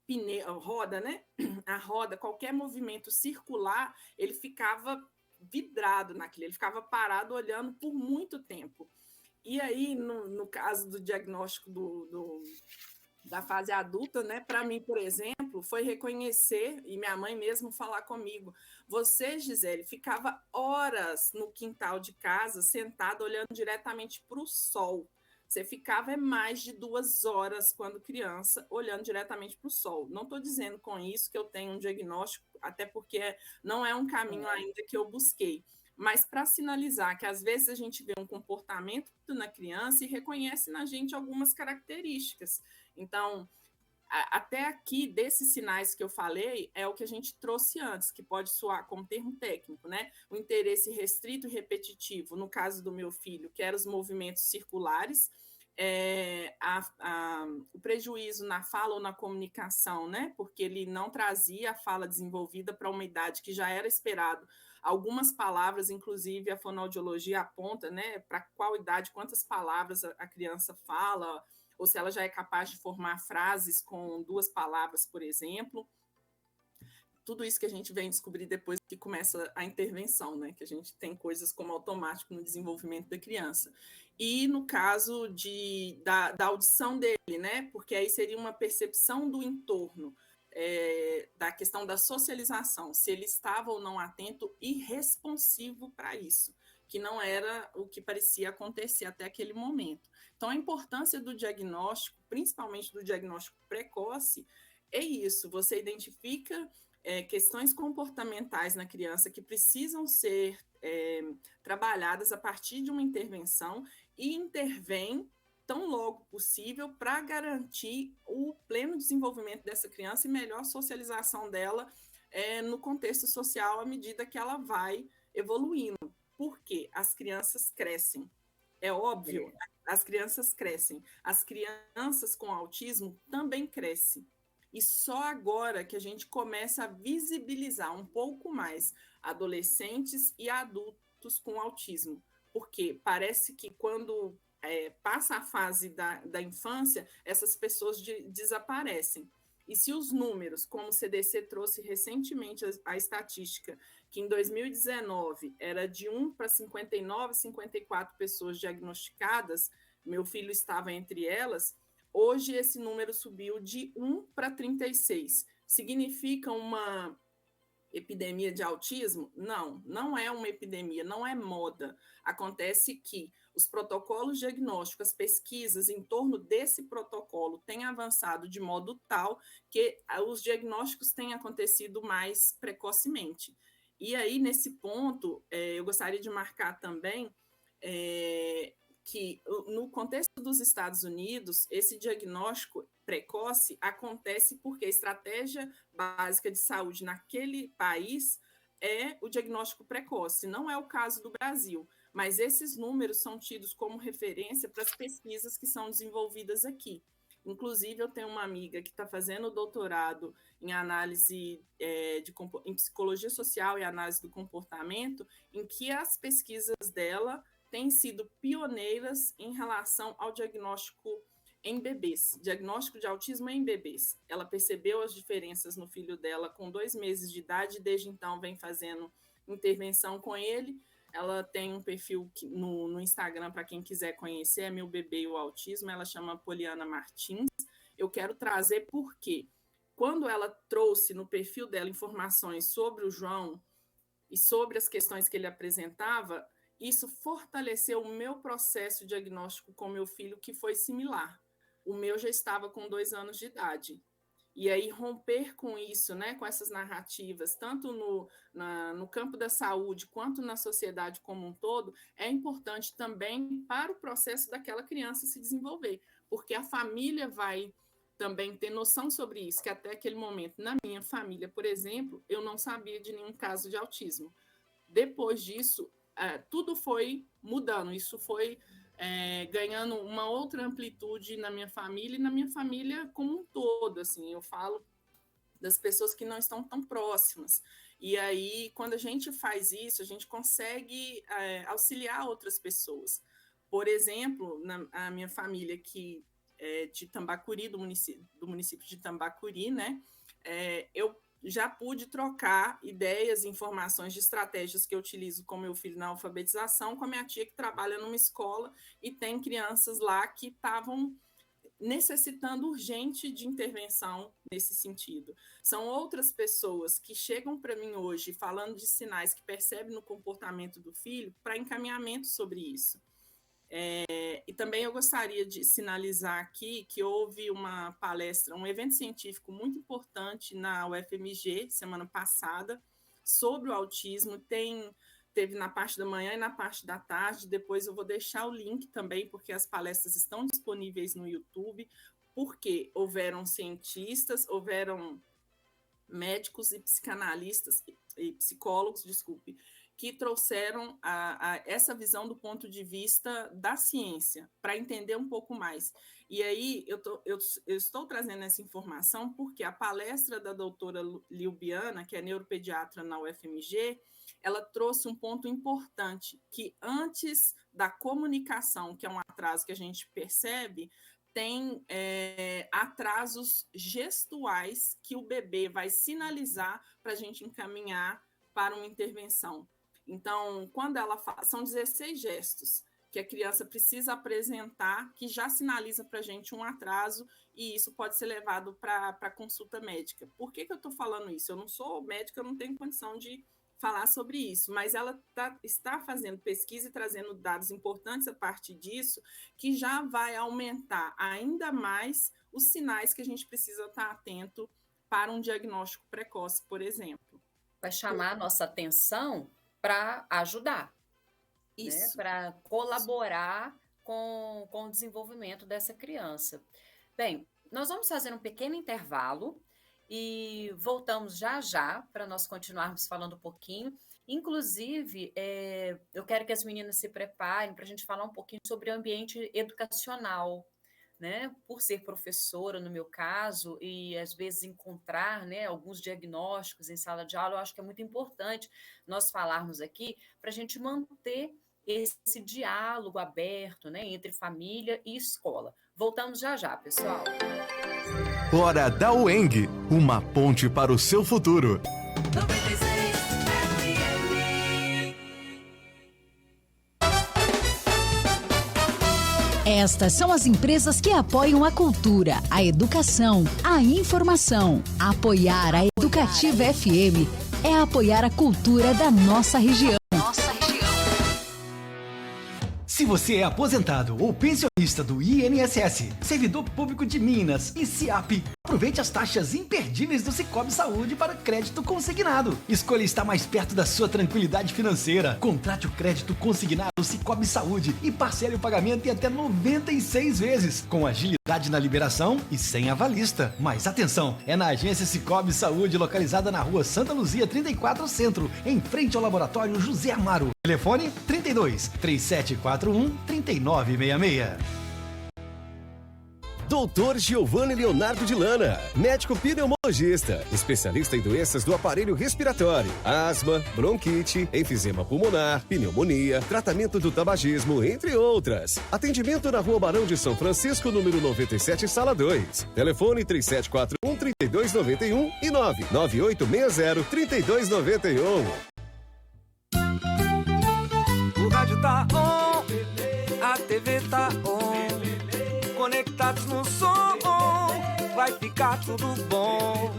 S4: pneu, roda, né? A roda, qualquer movimento circular, ele ficava vidrado naquilo, ele ficava parado olhando por muito tempo. E aí, no caso do diagnóstico da fase adulta, né, para mim, por exemplo, foi reconhecer, e minha mãe mesmo falar comigo, você, Gisele, ficava horas no quintal de casa, sentada, olhando diretamente para o sol. Você ficava mais de 2 horas, quando criança, olhando diretamente para o sol. Não estou dizendo com isso que eu tenho um diagnóstico, até porque não é um caminho ainda que eu busquei. Mas para sinalizar que, às vezes, a gente vê um comportamento na criança e reconhece na gente algumas características. Então, até aqui, desses sinais que eu falei, é o que a gente trouxe antes, que pode soar como termo técnico, né? O interesse restrito e repetitivo, no caso do meu filho, que eram os movimentos circulares, o prejuízo na fala ou na comunicação, né? Porque ele não trazia a fala desenvolvida para uma idade que já era esperado. Algumas palavras, inclusive, a fonoaudiologia aponta, né? Para qual idade, quantas palavras a criança fala, ou se ela já é capaz de formar frases com 2 palavras, por exemplo. Tudo isso que a gente vem descobrir depois que começa a intervenção, né? Que a gente tem coisas como automático no desenvolvimento da criança. E no caso da audição dele, né? Porque aí seria uma percepção do entorno, da questão da socialização, se ele estava ou não atento e responsivo para isso, que não era o que parecia acontecer até aquele momento. Então, a importância do diagnóstico, principalmente do diagnóstico precoce, é isso, você identifica questões comportamentais na criança que precisam ser trabalhadas a partir de uma intervenção e intervém tão logo possível para garantir o pleno desenvolvimento dessa criança e melhor socialização dela no contexto social à medida que ela vai evoluindo. Porque as crianças crescem. É óbvio, as crianças crescem. As crianças com autismo também crescem. E só agora que a gente começa a visibilizar um pouco mais adolescentes e adultos adultos com autismo, porque parece que quando passa a fase da infância, essas pessoas desaparecem. E se os números, como o CDC trouxe recentemente a estatística, que em 2019 era de 1 para 59, 54 pessoas diagnosticadas, meu filho estava entre elas, hoje esse número subiu de 1 para 36. Significa uma epidemia de autismo? Não, não é uma epidemia, não é moda. Acontece que os protocolos diagnósticos, as pesquisas em torno desse protocolo têm avançado de modo tal que os diagnósticos têm acontecido mais precocemente. E aí, nesse ponto, eu gostaria de marcar também que, no contexto dos Estados Unidos, esse diagnóstico precoce acontece porque a estratégia básica de saúde naquele país é o diagnóstico precoce. Não é o caso do Brasil, mas esses números são tidos como referência para as pesquisas que são desenvolvidas aqui. Inclusive, eu tenho uma amiga que está fazendo doutorado em análise em psicologia social e análise do comportamento, em que as pesquisas dela têm sido pioneiras em relação ao diagnóstico em bebês, diagnóstico de autismo em bebês. Ela percebeu as diferenças no filho dela com 2 meses de idade, e desde então vem fazendo intervenção com ele. Ela tem um perfil no Instagram, para quem quiser conhecer, é Meu Bebê e o Autismo, ela chama Poliana Martins. Eu quero trazer porque, quando ela trouxe no perfil dela informações sobre o João e sobre as questões que ele apresentava, isso fortaleceu o meu processo diagnóstico com meu filho, que foi similar. O meu já estava com 2 anos de idade. E aí romper com isso, né, com essas narrativas, tanto no campo da saúde quanto na sociedade como um todo, é importante também para o processo daquela criança se desenvolver, porque a família vai também ter noção sobre isso, que até aquele momento, na minha família, por exemplo, eu não sabia de nenhum caso de autismo. Depois disso, tudo foi mudando, isso foi ganhando uma outra amplitude na minha família e na minha família como um todo. Assim, eu falo das pessoas que não estão tão próximas. E aí, quando a gente faz isso, a gente consegue auxiliar outras pessoas. Por exemplo, a minha família que é de Tambacuri, do município de Tambacuri, né? Eu já pude trocar ideias, informações de estratégias que eu utilizo com meu filho na alfabetização, com a minha tia que trabalha numa escola e tem crianças lá que estavam necessitando urgente de intervenção nesse sentido. São outras pessoas que chegam para mim hoje falando de sinais que percebem no comportamento do filho para encaminhamento sobre isso. E também eu gostaria de sinalizar aqui que houve uma palestra, um evento científico muito importante na UFMG, semana passada, sobre o autismo. Teve na parte da manhã e na parte da tarde. Depois eu vou deixar o link também, porque as palestras estão disponíveis no YouTube, porque houveram cientistas, houveram médicos e psicanalistas, e psicólogos, desculpe, que trouxeram essa visão do ponto de vista da ciência, para entender um pouco mais. E aí, eu estou trazendo essa informação porque a palestra da doutora Liubiana, que é neuropediatra na UFMG, ela trouxe um ponto importante, que antes da comunicação, que é um atraso que a gente percebe, tem atrasos gestuais que o bebê vai sinalizar para a gente encaminhar para uma intervenção. Então, quando ela fala, são 16 gestos que a criança precisa apresentar, que já sinaliza para a gente um atraso, e isso pode ser levado para consulta médica. Por que eu estou falando isso? Eu não sou médica, eu não tenho condição de falar sobre isso, mas ela está fazendo pesquisa e trazendo dados importantes a partir disso, que já vai aumentar ainda mais os sinais que a gente precisa estar atento para um diagnóstico precoce, por exemplo.
S2: Vai chamar a nossa atenção para ajudar, né? Para colaborar com o desenvolvimento dessa criança. Bem, nós vamos fazer um pequeno intervalo e voltamos já para nós continuarmos falando um pouquinho. Inclusive, eu quero que as meninas se preparem para a gente falar um pouquinho sobre o ambiente educacional, né, por ser professora, no meu caso, e às vezes encontrar, né, alguns diagnósticos em sala de aula, eu acho que é muito importante nós falarmos aqui para a gente manter esse diálogo aberto, né, entre família e escola. Voltamos já já, pessoal.
S1: Hora da UENG, uma ponte para o seu futuro.
S5: 96 FM.
S6: Estas são as empresas que apoiam a cultura, a educação, a informação. Apoiar a Educativa FM é apoiar a cultura da nossa região.
S7: Se você é aposentado ou pensionista do INSS, servidor público de Minas e SIAP, aproveite as taxas imperdíveis do Sicoob Saúde para crédito consignado. Escolha estar mais perto da sua tranquilidade financeira. Contrate o crédito consignado Sicoob Saúde e parcele o pagamento em até 96 vezes, com agilidade na liberação e sem avalista. Mas atenção, é na agência Sicoob Saúde, localizada na rua Santa Luzia 34 Centro, em frente ao laboratório José Amaro. Telefone 32 3741 3966.
S8: Doutor Giovanni Leonardo de Lana, médico pneumologista, especialista em doenças do aparelho respiratório, asma, bronquite, enfisema pulmonar, pneumonia, tratamento do tabagismo, entre outras. Atendimento na Rua Barão de São Francisco, número 97, sala 2. Telefone 3741-3291 e 99860-3291.
S9: O rádio tá on, a TV tá on. Conectados no som, vai ficar tudo bom.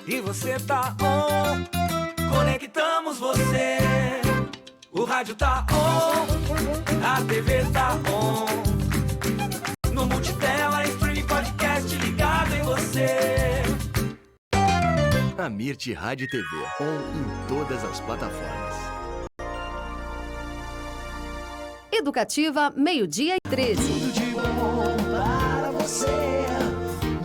S9: E você tá on, conectamos você. O rádio tá on, a TV tá on. No multitela, stream podcast ligado em você.
S10: A Mirte Rádio e TV, on em todas as plataformas.
S11: Educativa, 12:13.
S12: Tudo de bom para você,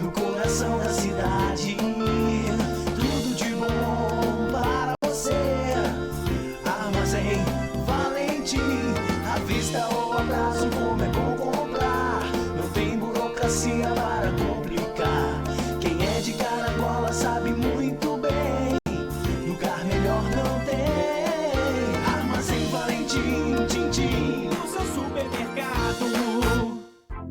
S12: no coração da cidade. Tudo de bom para você. Armazém Valentim, à vista ou a prazo, como é bom comprar. Não tem burocracia para complicar. Quem é de Carangola sabe muito bem, lugar melhor não tem. Armazém Valentim, Tintim, no seu supermercado.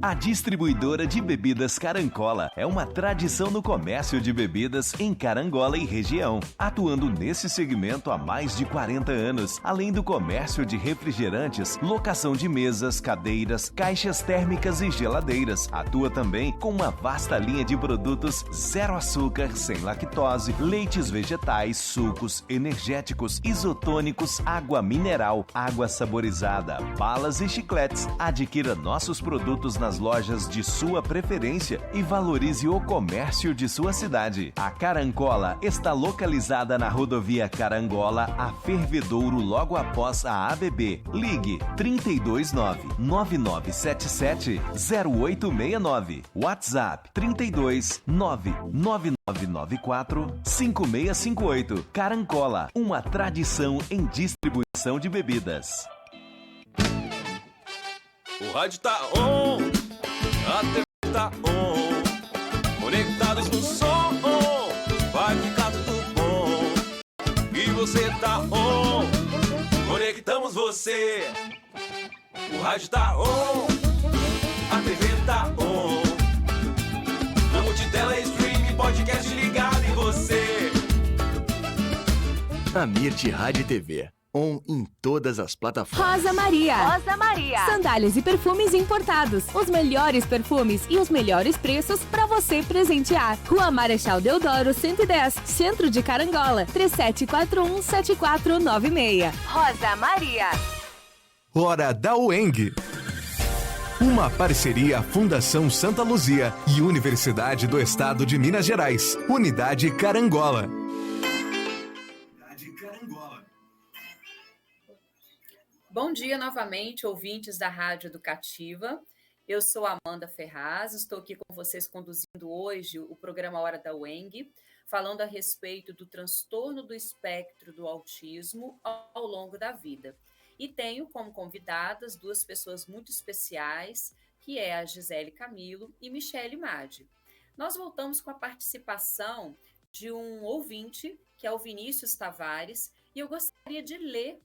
S13: A distribuidora de bebidas Carancola é uma tradição no comércio de bebidas em Carangola e região, atuando nesse segmento há mais de 40 anos, além do comércio de refrigerantes, locação de mesas, cadeiras, caixas térmicas e geladeiras. Atua também com uma vasta linha de produtos zero açúcar, sem lactose, leites vegetais, sucos, energéticos, isotônicos, água mineral, água saborizada, balas e chicletes. Adquira nossos produtos nas lojas de sua preferência e valorize o comércio de sua cidade. A Carancola está localizada na rodovia Carangola, a Fervedouro, logo após a ABB. Ligue 329-9977-0869. WhatsApp 329-9994-5658. Carancola, uma tradição em distribuição de bebidas.
S14: O rádio tá on, a TV tá on, conectados no som, vai ficar tudo bom. E você tá on, conectamos você. O rádio tá on, a TV tá on, na multitela, stream, podcast ligado em você.
S10: A Mirte Rádio e TV, on em todas as plataformas.
S11: Rosa Maria.
S15: Rosa Maria.
S11: Sandálias e perfumes importados. Os melhores perfumes e os melhores preços para você presentear. Rua Marechal Deodoro, 110, Centro de Carangola. 3741-7496.
S15: Rosa Maria.
S1: Hora da UENG. Uma parceria Fundação Santa Luzia e Universidade do Estado de Minas Gerais. Unidade Carangola.
S2: Bom dia novamente, ouvintes da Rádio Educativa. Eu sou Amanda Ferraz, estou aqui com vocês conduzindo hoje o programa Hora da UENG, falando a respeito do transtorno do espectro do autismo ao longo da vida. E tenho como convidadas duas pessoas muito especiais, que é a Gisele Camilo e Michele Madi. Nós voltamos com a participação de um ouvinte, que é o Vinícius Tavares, e eu gostaria de ler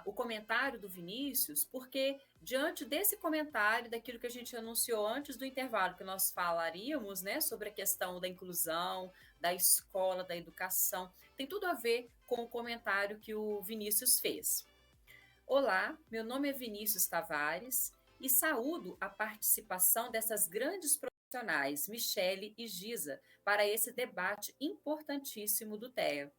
S2: o comentário do Vinícius, porque diante desse comentário, daquilo que a gente anunciou antes do intervalo, que nós falaríamos, né, sobre a questão da inclusão, da escola, da educação, tem tudo a ver com o comentário que o Vinícius fez. Olá, meu nome é Vinícius Tavares e saúdo a participação dessas grandes profissionais, Michele e Gisa, para esse debate importantíssimo do TEA.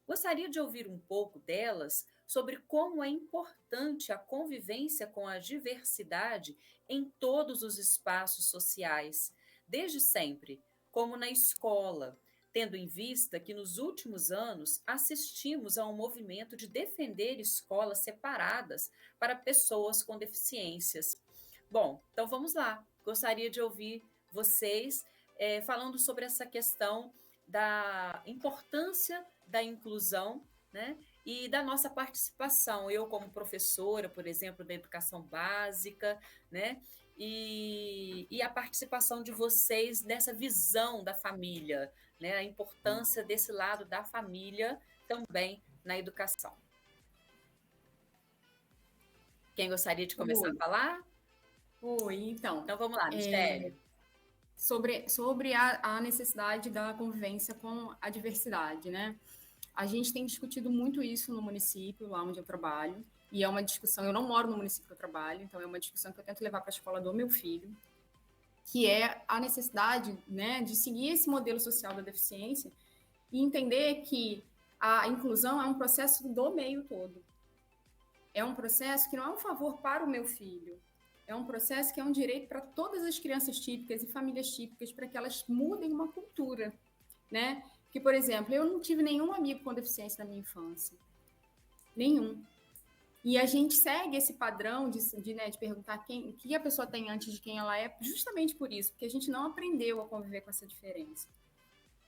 S2: Gostaria de ouvir um pouco delas sobre como é importante a convivência com a diversidade em todos os espaços sociais, desde sempre, como na escola, tendo em vista que nos últimos anos assistimos a um movimento de defender escolas separadas para pessoas com deficiências. Bom, então vamos lá. Gostaria de ouvir vocês falando sobre essa questão da importância da inclusão, né? E da nossa participação, eu como professora, por exemplo, da educação básica, né? E a participação de vocês nessa visão da família, né? A importância desse lado da família também na educação. Quem gostaria de começar a falar?
S3: Oi, então.
S2: Então vamos lá, Michele.
S3: Sobre a necessidade da convivência com a diversidade, né? A gente tem discutido muito isso no município, lá onde eu trabalho, e é uma discussão, eu não moro no município que eu trabalho, então é uma discussão que eu tento levar para a escola do meu filho, que é a necessidade, né, de seguir esse modelo social da deficiência e entender que a inclusão é um processo do meio todo. É um processo que não é um favor para o meu filho, é um processo que é um direito para todas as crianças típicas e famílias típicas, para que elas mudem uma cultura, né? Que, por exemplo, eu não tive nenhum amigo com deficiência na minha infância. Nenhum. E a gente segue esse padrão de perguntar o que a pessoa tem antes de quem ela é, justamente por isso, porque a gente não aprendeu a conviver com essa diferença.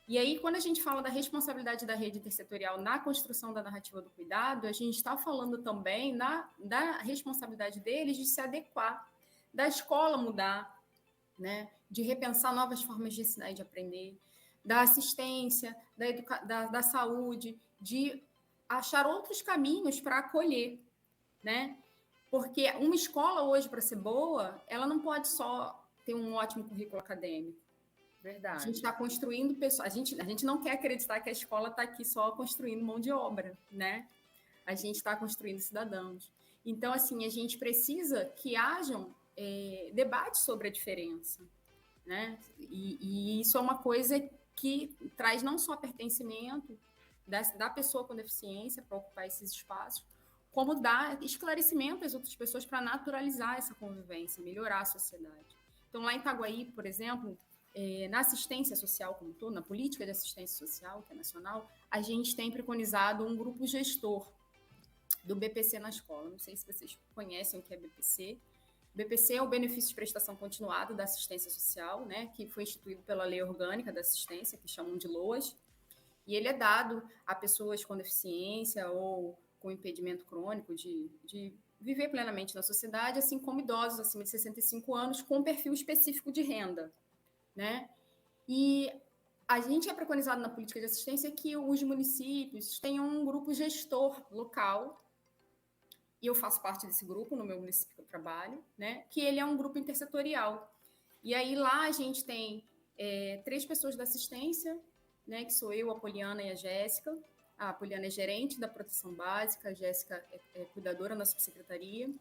S3: E aí, quando a gente fala da responsabilidade da rede intersetorial na construção da narrativa do cuidado, a gente está falando também da responsabilidade deles de se adequar, da escola mudar, né? De repensar novas formas de ensinar e de aprender, da assistência, da saúde, de achar outros caminhos para acolher, né? Porque uma escola hoje, para ser boa, ela não pode só ter um ótimo currículo acadêmico.
S2: Verdade.
S3: A gente está construindo pessoas. A gente não quer acreditar que a escola está aqui só construindo mão de obra, né? A gente está construindo cidadãos. Então, assim, a gente precisa que hajam debates sobre a diferença, né? E isso é uma coisa que traz não só pertencimento da pessoa com deficiência para ocupar esses espaços, como dá esclarecimento às outras pessoas para naturalizar essa convivência, melhorar a sociedade. Então, lá em Itaguaí, por exemplo, na assistência social como um todo, na política de assistência social, que é nacional, a gente tem preconizado um grupo gestor do BPC na escola. Não sei se vocês conhecem o que é BPC. BPC é o Benefício de Prestação Continuada da Assistência Social, né, que foi instituído pela Lei Orgânica da Assistência, que chamam de LOAS, e ele é dado a pessoas com deficiência ou com impedimento crônico de viver plenamente na sociedade, assim como idosos acima de 65 anos com um perfil específico de renda, né? E a gente é preconizado na política de assistência que os municípios tenham um grupo gestor local, e eu faço parte desse grupo no meu município que eu trabalho, né? Que ele é um grupo intersetorial. E aí lá a gente tem 3 pessoas da assistência, né? Que sou eu, a Poliana e a Jéssica. A Poliana é gerente da proteção básica, a Jéssica é cuidadora na subsecretaria,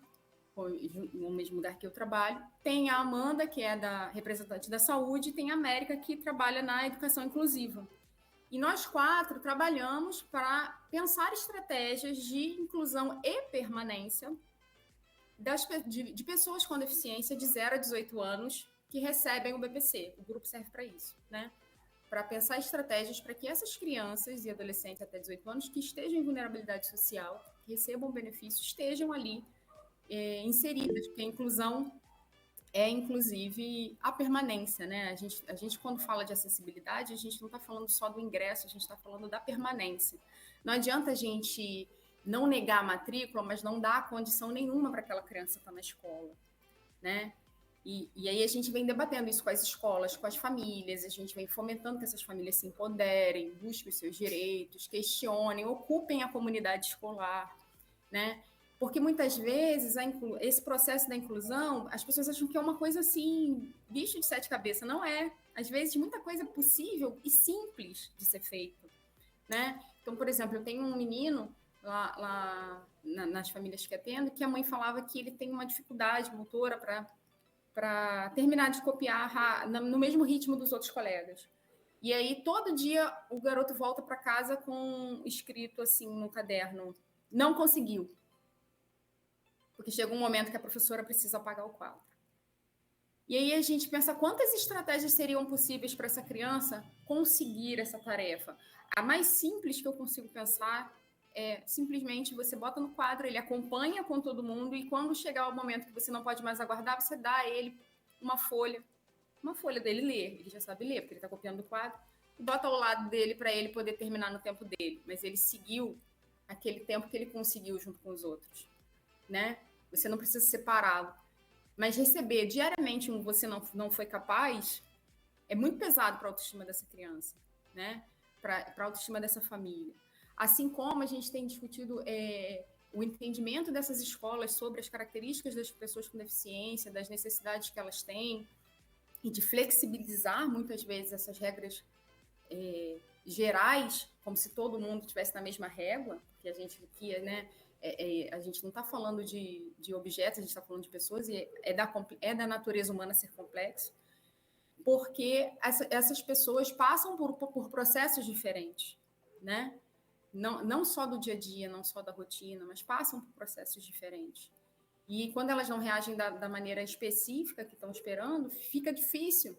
S3: no mesmo lugar que eu trabalho. Tem a Amanda, que é da representante da saúde, e tem a América, que trabalha na educação inclusiva. E nós 4 trabalhamos para pensar estratégias de inclusão e permanência de pessoas com deficiência de 0 a 18 anos que recebem o BPC. O grupo serve para isso, né? Para pensar estratégias para que essas crianças e adolescentes até 18 anos que estejam em vulnerabilidade social, que recebam benefícios, estejam ali inseridas, porque a inclusão é, inclusive, a permanência, né? A gente, quando fala de acessibilidade, a gente não está falando só do ingresso, a gente está falando da permanência. Não adianta a gente não negar a matrícula, mas não dar condição nenhuma para aquela criança estar na escola, né? E aí a gente vem debatendo isso com as escolas, com as famílias, a gente vem fomentando que essas famílias se empoderem, busquem os seus direitos, questionem, ocupem a comunidade escolar, né? Porque muitas vezes esse processo da inclusão, as pessoas acham que é uma coisa assim, bicho de sete cabeças, não é. Às vezes muita coisa é possível e simples de ser feito, né? Então, por exemplo, eu tenho um menino nas famílias que atendo, que a mãe falava que ele tem uma dificuldade motora para terminar de copiar no mesmo ritmo dos outros colegas. E aí, todo dia, o garoto volta para casa com escrito assim no caderno, não conseguiu. Porque chega um momento que a professora precisa apagar o quadro. E aí a gente pensa quantas estratégias seriam possíveis para essa criança conseguir essa tarefa. A mais simples que eu consigo pensar é simplesmente você bota no quadro, ele acompanha com todo mundo e quando chegar o momento que você não pode mais aguardar, você dá a ele uma folha dele ler. Ele já sabe ler, porque ele está copiando do quadro. E bota ao lado dele para ele poder terminar no tempo dele. Mas ele seguiu aquele tempo que ele conseguiu junto com os outros, né? Você não precisa separá-lo. Mas receber diariamente um você não foi capaz é muito pesado para a autoestima dessa criança, né? Para a autoestima dessa família. Assim como a gente tem discutido o entendimento dessas escolas sobre as características das pessoas com deficiência, das necessidades que elas têm, e de flexibilizar muitas vezes essas regras gerais, como se todo mundo estivesse na mesma régua, porque a gente aqui, né, a gente não está falando de objetos, a gente está falando de pessoas, e é da natureza humana ser complexo, porque essas pessoas passam por processos diferentes, né? Não só do dia a dia, não só da rotina, mas passam por processos diferentes. E quando elas não reagem da maneira específica que estão esperando, fica difícil,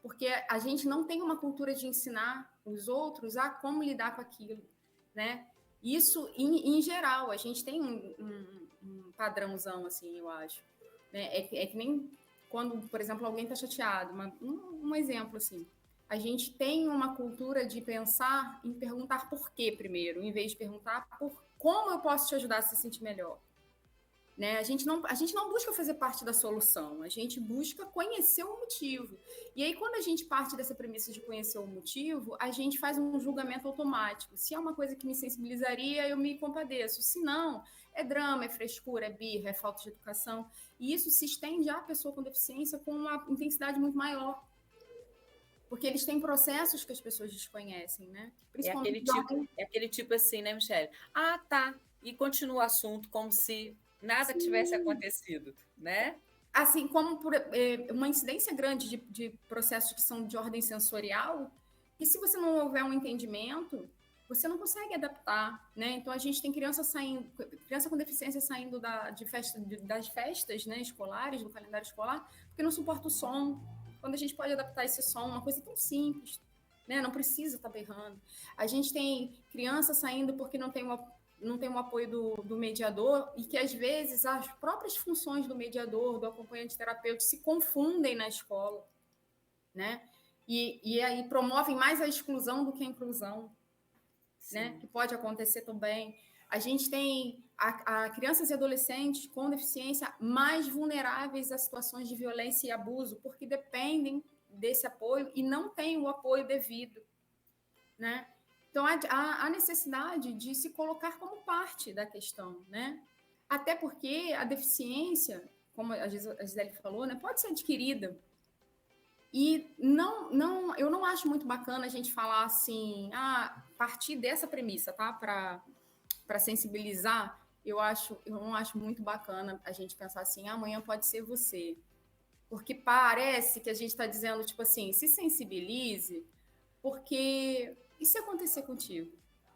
S3: porque a gente não tem uma cultura de ensinar os outros a como lidar com aquilo, né? Isso, em geral, a gente tem um padrãozão, assim, eu acho. Né? É que nem quando, por exemplo, alguém está chateado. Um exemplo, assim. A gente tem uma cultura de pensar em perguntar por quê primeiro, em vez de perguntar como eu posso te ajudar a se sentir melhor. Né? A gente não busca fazer parte da solução, a gente busca conhecer o motivo. E aí, quando a gente parte dessa premissa de conhecer o motivo, a gente faz um julgamento automático. Se é uma coisa que me sensibilizaria, eu me compadeço. Se não, é drama, é frescura, é birra, é falta de educação. E isso se estende à pessoa com deficiência com uma intensidade muito maior. Porque eles têm processos que as pessoas desconhecem, né?
S2: É aquele tipo assim, né, Michele? Ah, tá. E continua o assunto como se nada tivesse acontecido, né?
S3: Assim como uma incidência grande de processos que são de ordem sensorial, e se você não houver um entendimento, você não consegue adaptar, né? Então a gente tem criança com deficiência saindo das festas, né, escolares, do calendário escolar, porque não suporta o som. Quando a gente pode adaptar esse som, uma coisa tão simples, né? Não precisa estar berrando. A gente tem criança saindo porque não tem um apoio do mediador e que, às vezes, as próprias funções do mediador, do acompanhante terapeuta, se confundem na escola, né? E aí promovem mais a exclusão do que a inclusão, né? Que pode acontecer também. A gente tem a crianças e adolescentes com deficiência mais vulneráveis a situações de violência e abuso, porque dependem desse apoio e não têm o apoio devido, né? Então, há necessidade de se colocar como parte da questão, né? Até porque a deficiência, como a Gisele falou, né, pode ser adquirida. E eu não acho muito bacana a gente falar assim, partir dessa premissa, tá? Para sensibilizar, eu não acho muito bacana a gente pensar assim, amanhã pode ser você. Porque parece que a gente está dizendo, tipo assim, se sensibilize, porque... E se acontecer contigo?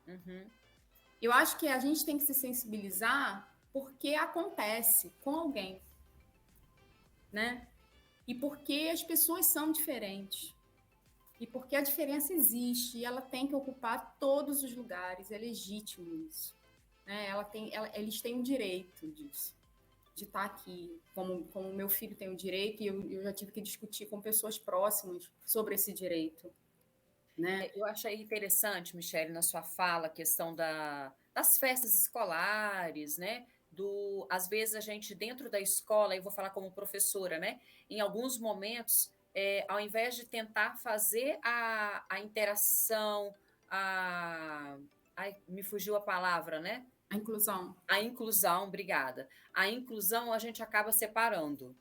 S2: Uhum.
S3: Eu acho que a gente tem que se sensibilizar porque acontece com alguém, né? E porque as pessoas são diferentes. E porque a diferença existe e ela tem que ocupar todos os lugares, é legítimo isso. Né? Eles têm o direito disso, de estar aqui, como meu filho tem o direito, e eu já tive que discutir com pessoas próximas sobre esse direito. Né?
S2: Eu achei interessante, Michele, na sua fala, a questão das festas escolares, né? às vezes a gente dentro da escola, eu vou falar como professora, né? Em alguns momentos, ao invés de tentar fazer a interação, ai, me fugiu a palavra, né?
S3: A inclusão.
S2: A inclusão, obrigada. A inclusão a gente acaba separando,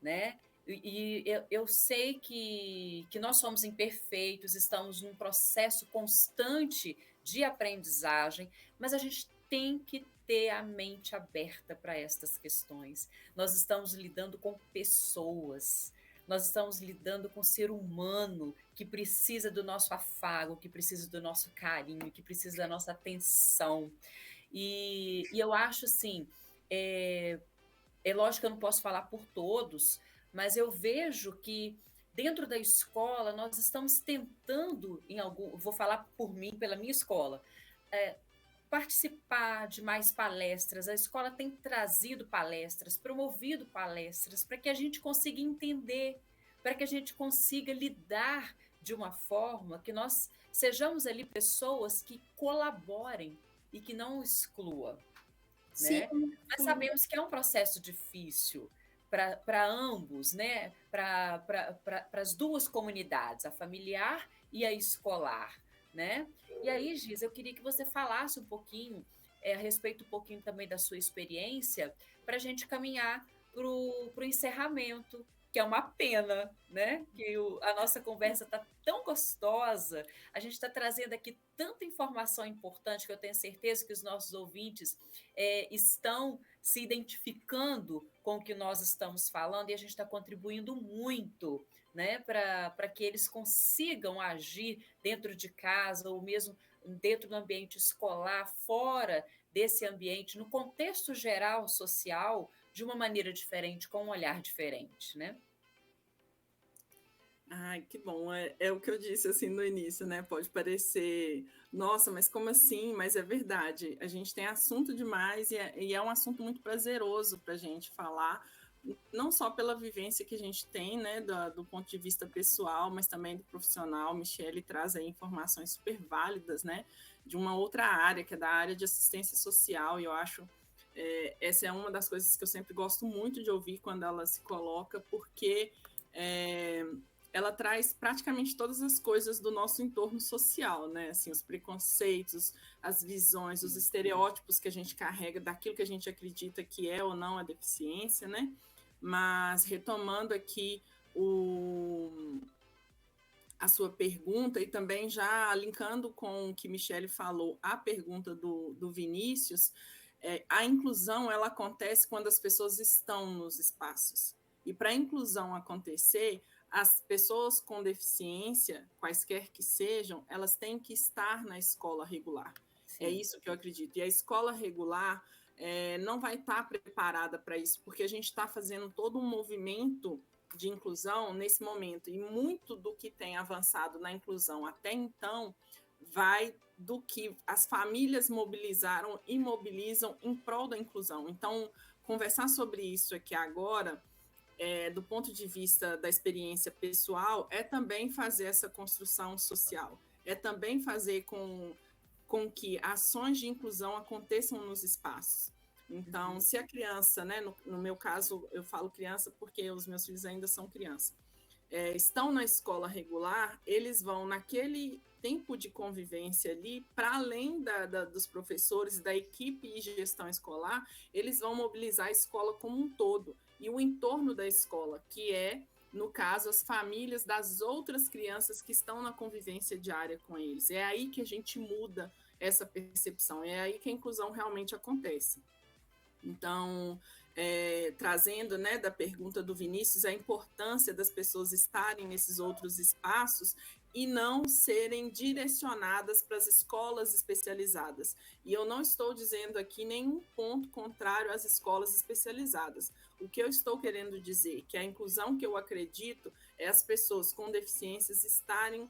S2: né? E eu sei que nós somos imperfeitos, estamos num processo constante de aprendizagem, mas a gente tem que ter a mente aberta para estas questões. Nós estamos lidando com pessoas, nós estamos lidando com ser humano que precisa do nosso afago, que precisa do nosso carinho, que precisa da nossa atenção. E eu acho assim, é lógico que eu não posso falar por todos, mas eu vejo que dentro da escola nós estamos tentando, vou falar por mim, pela minha escola, participar de mais palestras. A escola tem trazido palestras, promovido palestras, para que a gente consiga entender, para que a gente consiga lidar de uma forma que nós sejamos ali pessoas que colaborem e que não exclua. Né? Mas sabemos que é um processo difícil para ambos, né? Para as duas comunidades, a familiar e a escolar. Né? E aí, Giz, eu queria que você falasse um pouquinho, a respeito um pouquinho também da sua experiência, para a gente caminhar para o encerramento, que é uma pena, né? Que a nossa conversa está tão gostosa, a gente está trazendo aqui tanta informação importante que eu tenho certeza que os nossos ouvintes estão se identificando com o que nós estamos falando, e a gente está contribuindo muito, né, para que eles consigam agir dentro de casa ou mesmo dentro do ambiente escolar, fora desse ambiente, no contexto geral social, de uma maneira diferente, com um olhar diferente, né?
S4: Ai, que bom. É o que eu disse assim no início, né? Pode parecer, nossa, mas como assim? Mas é verdade. A gente tem assunto demais e é um assunto muito prazeroso para a gente falar, não só pela vivência que a gente tem, né, do ponto de vista pessoal, mas também do profissional. Michele traz aí informações super válidas, né, de uma outra área, que é da área de assistência social, e eu acho essa é uma das coisas que eu sempre gosto muito de ouvir quando ela se coloca, porque ela traz praticamente todas as coisas do nosso entorno social, né? Assim, os preconceitos, as visões, os estereótipos que a gente carrega daquilo que a gente acredita que é ou não a deficiência, né? Mas retomando aqui a sua pergunta e também já linkando com o que Michele falou, a pergunta do Vinícius, a inclusão ela acontece quando as pessoas estão nos espaços. E para a inclusão acontecer, as pessoas com deficiência, quaisquer que sejam, elas têm que estar na escola regular. Sim. É isso que eu acredito. E a escola regular não vai estar preparada para isso, porque a gente está fazendo todo um movimento de inclusão nesse momento. E muito do que tem avançado na inclusão até então vai do que as famílias mobilizaram e mobilizam em prol da inclusão. Então, conversar sobre isso aqui agora, do ponto de vista da experiência pessoal, é também fazer essa construção social, é também fazer com que ações de inclusão aconteçam nos espaços. Então, se a criança, né, no meu caso, eu falo criança porque os meus filhos ainda são crianças, estão na escola regular, eles vão naquele tempo de convivência ali, para além dos professores, da equipe e gestão escolar, eles vão mobilizar a escola como um todo, e o entorno da escola, que é, no caso, as famílias das outras crianças que estão na convivência diária com eles. É aí que a gente muda essa percepção, é aí que a inclusão realmente acontece. Então, trazendo, né, da pergunta do Vinícius, a importância das pessoas estarem nesses outros espaços e não serem direcionadas para as escolas especializadas. E eu não estou dizendo aqui nenhum ponto contrário às escolas especializadas. O que eu estou querendo dizer, que a inclusão que eu acredito é as pessoas com deficiências estarem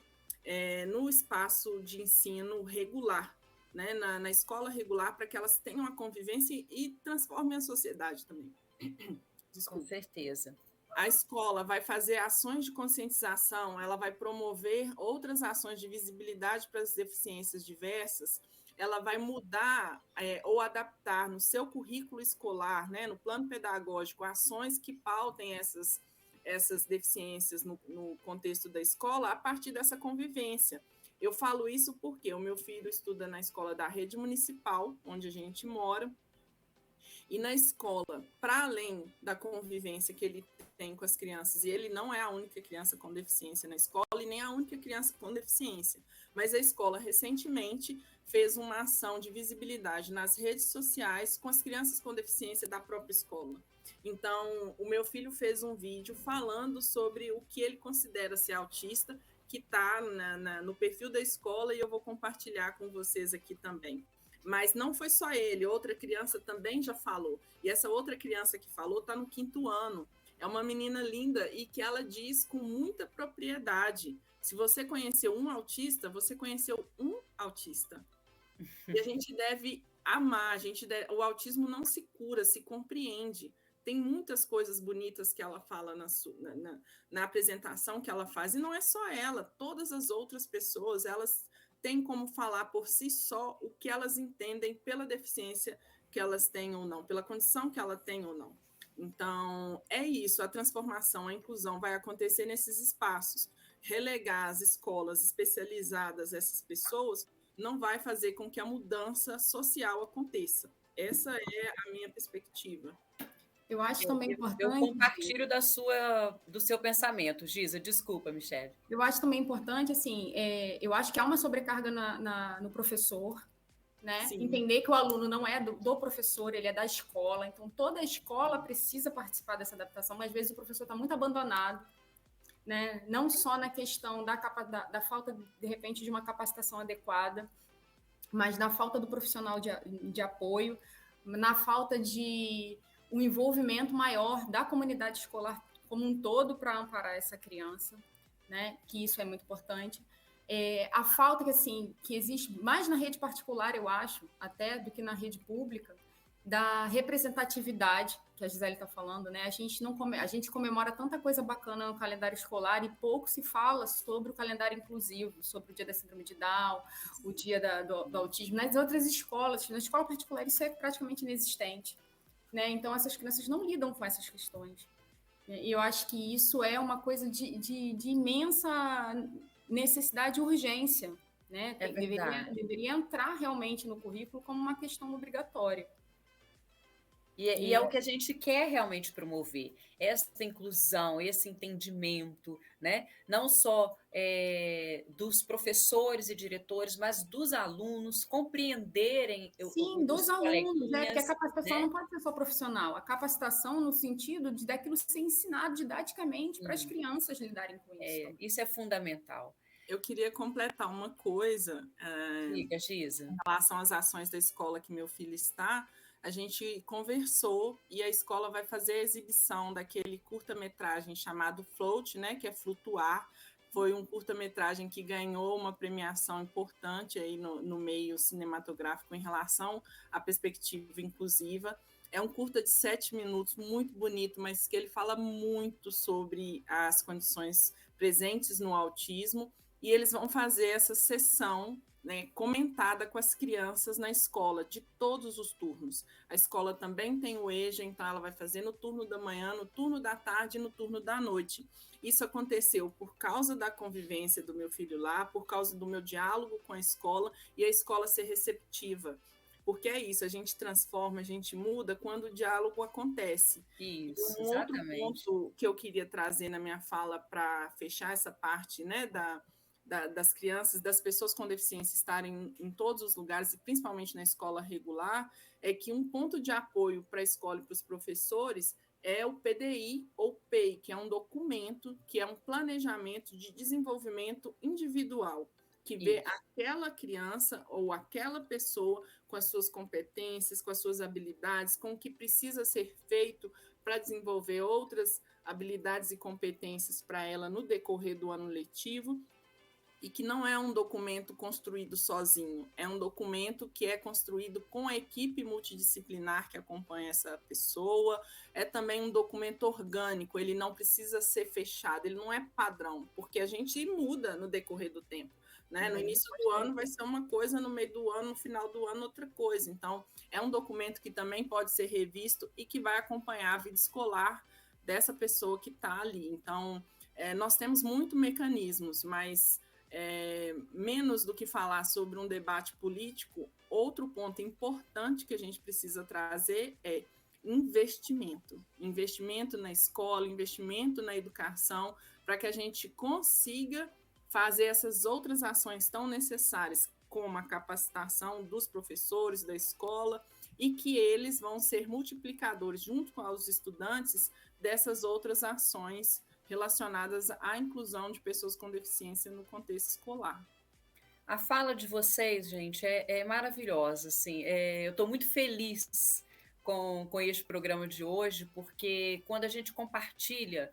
S4: no espaço de ensino regular, né, na escola regular, para que elas tenham a convivência e transformem a sociedade também. Desculpa.
S2: Com certeza.
S4: A escola vai fazer ações de conscientização, ela vai promover outras ações de visibilidade para as deficiências diversas, ela vai mudar ou adaptar no seu currículo escolar, né, no plano pedagógico, ações que pautem essas deficiências no contexto da escola a partir dessa convivência. Eu falo isso porque o meu filho estuda na escola da rede municipal, onde a gente mora, e na escola, para além da convivência que ele tem com as crianças, e ele não é a única criança com deficiência na escola e nem a única criança com deficiência, mas a escola recentemente fez uma ação de visibilidade nas redes sociais com as crianças com deficiência da própria escola. Então, o meu filho fez um vídeo falando sobre o que ele considera ser autista, que está no perfil da escola, e eu vou compartilhar com vocês aqui também. Mas não foi só ele, outra criança também já falou. E essa outra criança que falou está no 5º ano. É uma menina linda e que ela diz com muita propriedade: se você conheceu um autista, você conheceu um autista. E a gente deve amar, o autismo não se cura, se compreende. Tem muitas coisas bonitas que ela fala na apresentação que ela faz, e não é só ela, todas as outras pessoas, elas têm como falar por si só o que elas entendem pela deficiência que elas têm ou não, pela condição que ela tem ou não. Então, é isso, a transformação, a inclusão vai acontecer nesses espaços. Relegar as escolas especializadas, essas pessoas, não vai fazer com que a mudança social aconteça. Essa é a minha perspectiva.
S3: Eu acho também importante...
S2: Eu compartilho do seu pensamento, Giza. Desculpa, Michele.
S3: Eu acho também importante, assim, eu acho que há uma sobrecarga no professor, né?
S4: Sim.
S3: Entender que o aluno não é do professor, ele é da escola. Então, toda a escola precisa participar dessa adaptação, mas às vezes o professor está muito abandonado, né? Não só na questão da falta, de repente, de uma capacitação adequada, mas na falta do profissional de apoio, na falta de um envolvimento maior da comunidade escolar como um todo para amparar essa criança, né? Que isso é muito importante. A falta que existe mais na rede particular, eu acho, até do que na rede pública, da representatividade que a Gisele está falando, né? A gente comemora tanta coisa bacana no calendário escolar e pouco se fala sobre o calendário inclusivo, sobre o dia da síndrome de Down, o dia do autismo. Nas outras escolas, na escola particular, isso é praticamente inexistente, né? Então, essas crianças não lidam com essas questões. E eu acho que isso é uma coisa de imensa necessidade e urgência, né? Deveria entrar realmente no currículo como uma questão obrigatória.
S2: E é o que a gente quer realmente promover, essa inclusão, esse entendimento, né? Não só dos professores e diretores, mas dos alunos compreenderem.
S3: Sim, dos alunos, né? Porque a capacitação não pode ser só profissional, a capacitação no sentido daquilo ser ensinado didaticamente para as crianças lidarem com isso.
S2: Isso é fundamental.
S4: Eu queria completar uma coisa
S2: Diga, Giza.
S4: em relação às ações da escola que meu filho está. A gente conversou e a escola vai fazer a exibição daquele curta-metragem chamado Float, né, que é flutuar. Foi um curta-metragem que ganhou uma premiação importante aí no meio cinematográfico em relação à perspectiva inclusiva. É um curta de 7 minutos, muito bonito, mas que ele fala muito sobre as condições presentes no autismo. E eles vão fazer essa sessão, né, comentada com as crianças na escola, de todos os turnos. A escola também tem o EJA, então ela vai fazer no turno da manhã, no turno da tarde e no turno da noite. Isso aconteceu por causa da convivência do meu filho lá, por causa do meu diálogo com a escola e a escola ser receptiva. Porque é isso, a gente transforma, a gente muda quando o diálogo acontece.
S2: Isso,
S4: exatamente. Outro ponto que eu queria trazer na minha fala para fechar essa parte, né, das crianças, das pessoas com deficiência estarem em todos os lugares, e principalmente na escola regular, é que um ponto de apoio para a escola e para os professores é o PDI ou PEI, que é um documento, que é um planejamento de desenvolvimento individual, que vê aquela criança ou aquela pessoa com as suas competências, com as suas habilidades, com o que precisa ser feito para desenvolver outras habilidades e competências para ela no decorrer do ano letivo, e que não é um documento construído sozinho, é um documento que é construído com a equipe multidisciplinar que acompanha essa pessoa, é também um documento orgânico, ele não precisa ser fechado, ele não é padrão, porque a gente muda no decorrer do tempo. né? No início do ano vai ser uma coisa, no meio do ano, no final do ano, outra coisa. Então, é um documento que também pode ser revisto e que vai acompanhar a vida escolar dessa pessoa que está ali. Então, nós temos muitos mecanismos, mas menos do que falar sobre um debate político, outro ponto importante que a gente precisa trazer é investimento. Investimento na escola, investimento na educação, para que a gente consiga fazer essas outras ações tão necessárias, como a capacitação dos professores da escola, e que eles vão ser multiplicadores, junto com os estudantes, dessas outras ações relacionadas à inclusão de pessoas com deficiência no contexto escolar.
S2: A fala de vocês, gente, é maravilhosa. Assim, eu estou muito feliz com este programa de hoje, porque quando a gente compartilha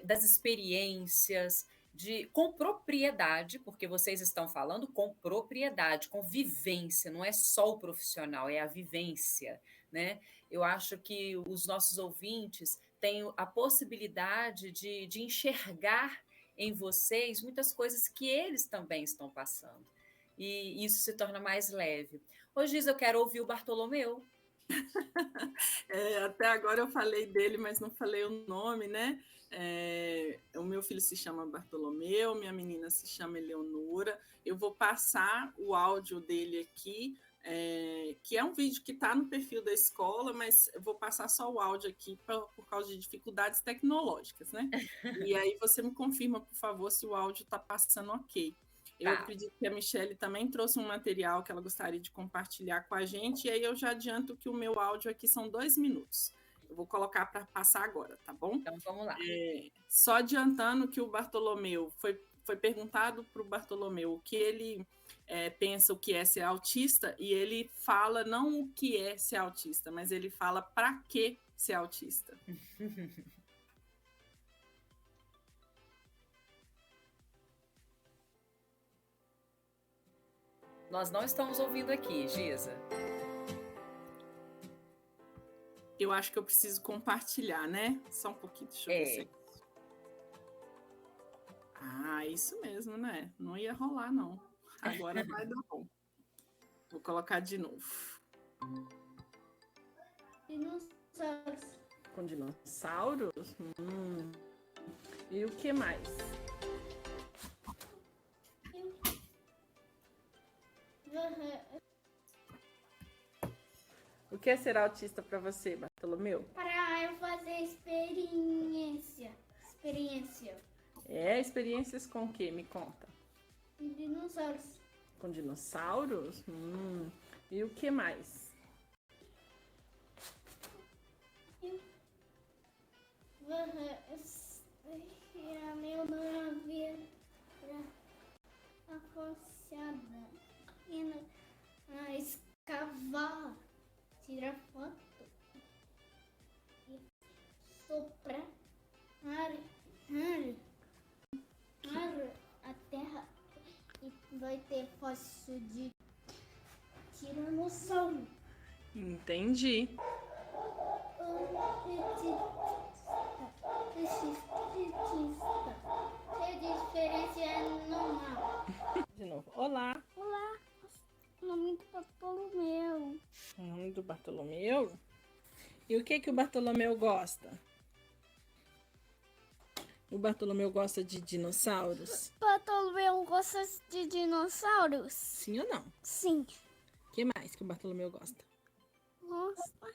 S2: das experiências, com propriedade, porque vocês estão falando com propriedade, com vivência, não é só o profissional, é a vivência, né? Eu acho que os nossos ouvintes têm a possibilidade de enxergar em vocês muitas coisas que eles também estão passando, e isso se torna mais leve. Ô, Giza, eu quero ouvir o Bartolomeu.
S4: Até agora eu falei dele, mas não falei o nome, né? O meu filho se chama Bartolomeu, minha menina se chama Eleonora. Eu vou passar o áudio dele aqui, que é um vídeo que está no perfil da escola, mas eu vou passar só o áudio aqui por causa de dificuldades tecnológicas, né? E aí você me confirma, por favor, se o áudio está passando ok. Eu acredito que a Michelle também trouxe um material que ela gostaria de compartilhar com a gente, e aí eu já adianto que o meu áudio aqui são 2 minutos. Eu vou colocar para passar agora, tá bom?
S2: Então, vamos lá.
S4: Só adiantando que o Bartolomeu, foi perguntado para o Bartolomeu o que ele pensa o que é ser autista, e ele fala não o que é ser autista, mas ele fala para que ser autista.
S2: Nós não estamos ouvindo aqui, Giza.
S4: Eu acho que eu preciso compartilhar, né? Só um pouquinho, deixa eu ver se... Isso mesmo, né? Não ia rolar, não. Agora vai dar bom. Vou colocar de novo.
S16: Dinossauros.
S4: Com dinossauros? E o que mais? O que é ser autista para você, Bartolomeu?
S16: Para eu fazer experiência.
S4: Experiências com o quê? Me conta.
S16: Dinossauros.
S4: Com dinossauros? E o que mais?
S16: A minha navia associada. E escavar, tirar foto e soprar a terra, e vai ter fóssil de tiranossauro.
S4: Entendi.
S16: Ser diferente é normal.
S4: De novo. Olá.
S16: Olá. O nome do Bartolomeu.
S4: O nome do Bartolomeu? E o que o Bartolomeu gosta? O Bartolomeu gosta de dinossauros?
S16: Bartolomeu gosta de dinossauros?
S4: Sim ou não?
S16: Sim.
S4: O que mais que o Bartolomeu gosta?
S16: Gosta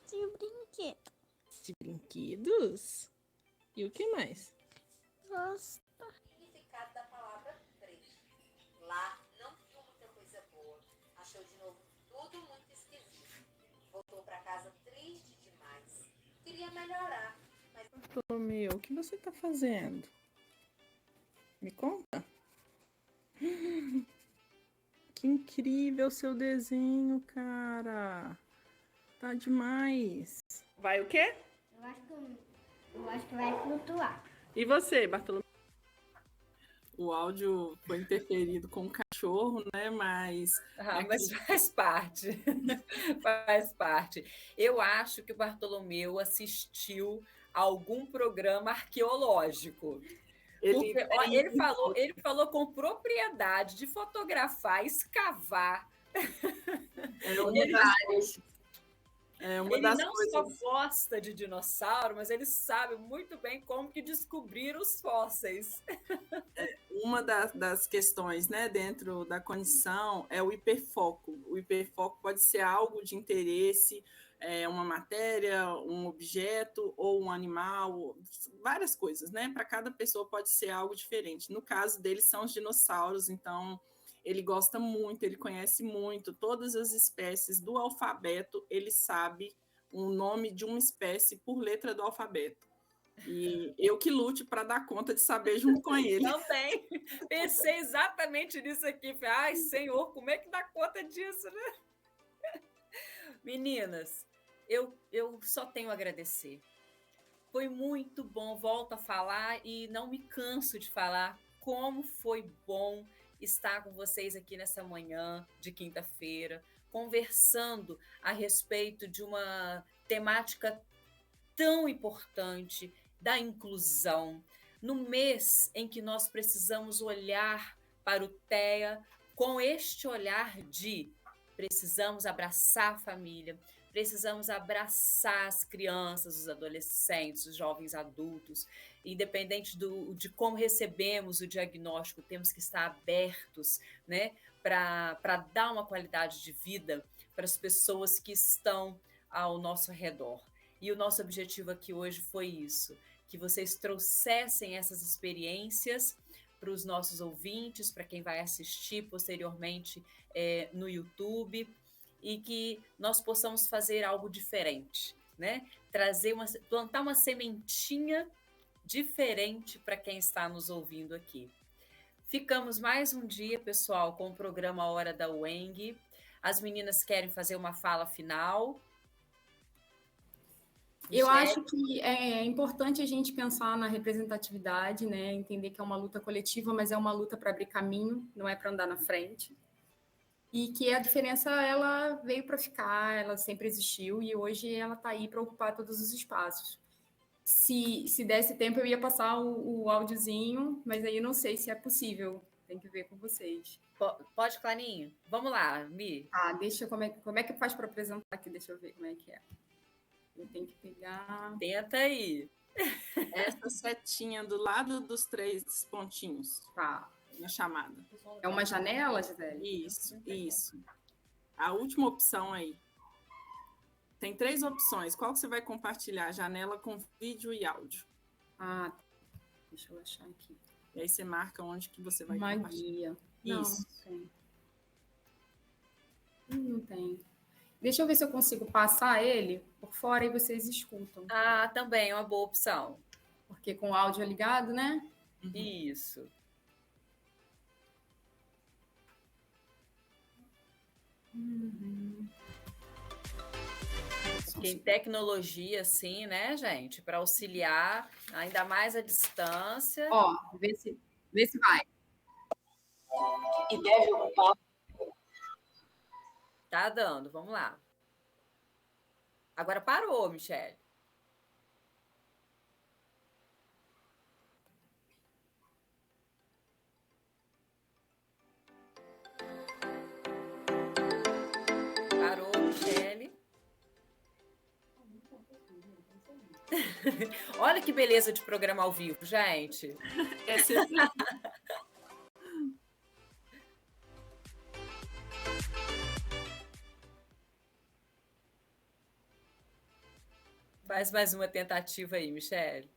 S16: de brinquedo.
S4: De brinquedos? E o que mais?
S16: Gosta.
S17: Significado da palavra triste. Lá não viu muita coisa boa. Achou de novo tudo muito esquisito. Voltou para casa triste demais. Queria melhorar, mas...
S4: Bartolomeu, o que você está fazendo? Me conta. Que incrível seu desenho, cara. Tá demais. Vai o quê?
S16: Eu acho que vai flutuar.
S4: E você, Bartolomeu? O áudio foi interferido com o cachorro, né? Mas
S2: faz parte. Faz parte. Eu acho que o Bartolomeu assistiu a algum programa arqueológico. Porque, ó, ele falou com propriedade de fotografar, escavar. Ele não só gosta de dinossauro, mas ele sabe muito bem como que descobrir os fósseis.
S4: Uma das questões, né, dentro da condição é o hiperfoco. O hiperfoco pode ser algo de interesse, uma matéria, um objeto ou um animal, várias coisas, né? Para cada pessoa pode ser algo diferente. No caso dele são os dinossauros, então ele gosta muito, ele conhece muito todas as espécies do alfabeto, ele sabe o nome de uma espécie por letra do alfabeto. E eu que lute para dar conta de saber junto com ele.
S2: Também pensei exatamente nisso aqui. Falei, ai, Senhor, como é que dá conta disso, né? Meninas, eu só tenho a agradecer. Foi muito bom, volto a falar e não me canso de falar como foi bom estar com vocês aqui nessa manhã de quinta-feira, conversando a respeito de uma temática tão importante da inclusão, no mês em que nós precisamos olhar para o TEA com este olhar de precisamos abraçar a família, precisamos abraçar as crianças, os adolescentes, os jovens adultos, independente de como recebemos o diagnóstico, temos que estar abertos, né, para dar uma qualidade de vida para as pessoas que estão ao nosso redor. E o nosso objetivo aqui hoje foi isso, que vocês trouxessem essas experiências para os nossos ouvintes, para quem vai assistir posteriormente no YouTube, e que nós possamos fazer algo diferente, né? Plantar uma sementinha diferente para quem está nos ouvindo aqui. Ficamos mais um dia, pessoal, com o programa Hora da UENG. As meninas querem fazer uma fala final?
S3: Eu acho que é importante a gente pensar na representatividade, né? Entender que é uma luta coletiva, mas é uma luta para abrir caminho, não é para andar na frente. E que a diferença, ela veio para ficar, ela sempre existiu e hoje ela está aí para ocupar todos os espaços. Se desse tempo, eu ia passar o áudiozinho, mas aí eu não sei se é possível. Tem que ver com vocês.
S2: Pode, Clarinho? Vamos lá, Mi.
S3: Como é que faz para apresentar aqui? Deixa eu ver como é que é. Eu tenho que pegar...
S2: Tenta aí.
S4: Essa setinha do lado dos 3 pontinhos.
S3: Tá.
S4: Na chamada.
S3: É uma janela, Gisele?
S4: Isso. A última opção aí. Tem 3 opções. Qual que você vai compartilhar? Janela com vídeo e áudio.
S3: Ah, deixa eu achar aqui.
S4: E aí você marca onde que você vai
S3: uma
S4: compartilhar.
S3: Guia.
S4: Isso.
S3: Não tem. Deixa eu ver se eu consigo passar ele por fora e vocês escutam.
S2: Ah, também é uma boa opção.
S3: Porque com o áudio ligado, né?
S2: Uhum. Isso. Tem tecnologia, assim, né, gente? Para auxiliar, ainda mais à distância.
S3: Ó, vê se vai.
S2: E deve ocupar. Tá dando, vamos lá. Agora parou, Michele. Parou, Michele. Olha que beleza de programa ao vivo, gente.
S4: É sempre...
S2: Faz mais uma tentativa aí, Michele.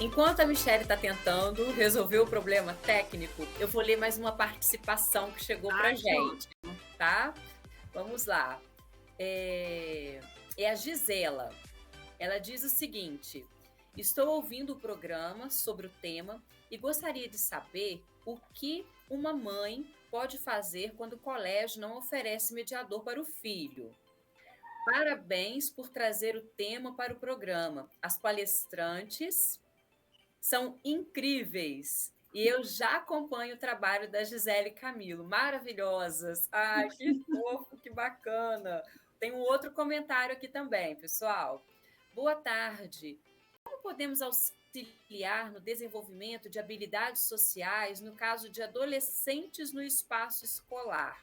S2: Enquanto a Michelle está tentando resolver o problema técnico, eu vou ler mais uma participação que chegou para gente, tá? Vamos lá. É a Gisela. Ela diz o seguinte: estou ouvindo o programa sobre o tema e gostaria de saber o que uma mãe pode fazer quando o colégio não oferece mediador para o filho. Parabéns por trazer o tema para o programa. As palestrantes são incríveis. E eu já acompanho o trabalho da Gisele e Camilo. Maravilhosas. Ai, que fofo, que bacana. Tem um outro comentário aqui também, pessoal. Boa tarde. Como podemos auxiliar no desenvolvimento de habilidades sociais no caso de adolescentes no espaço escolar?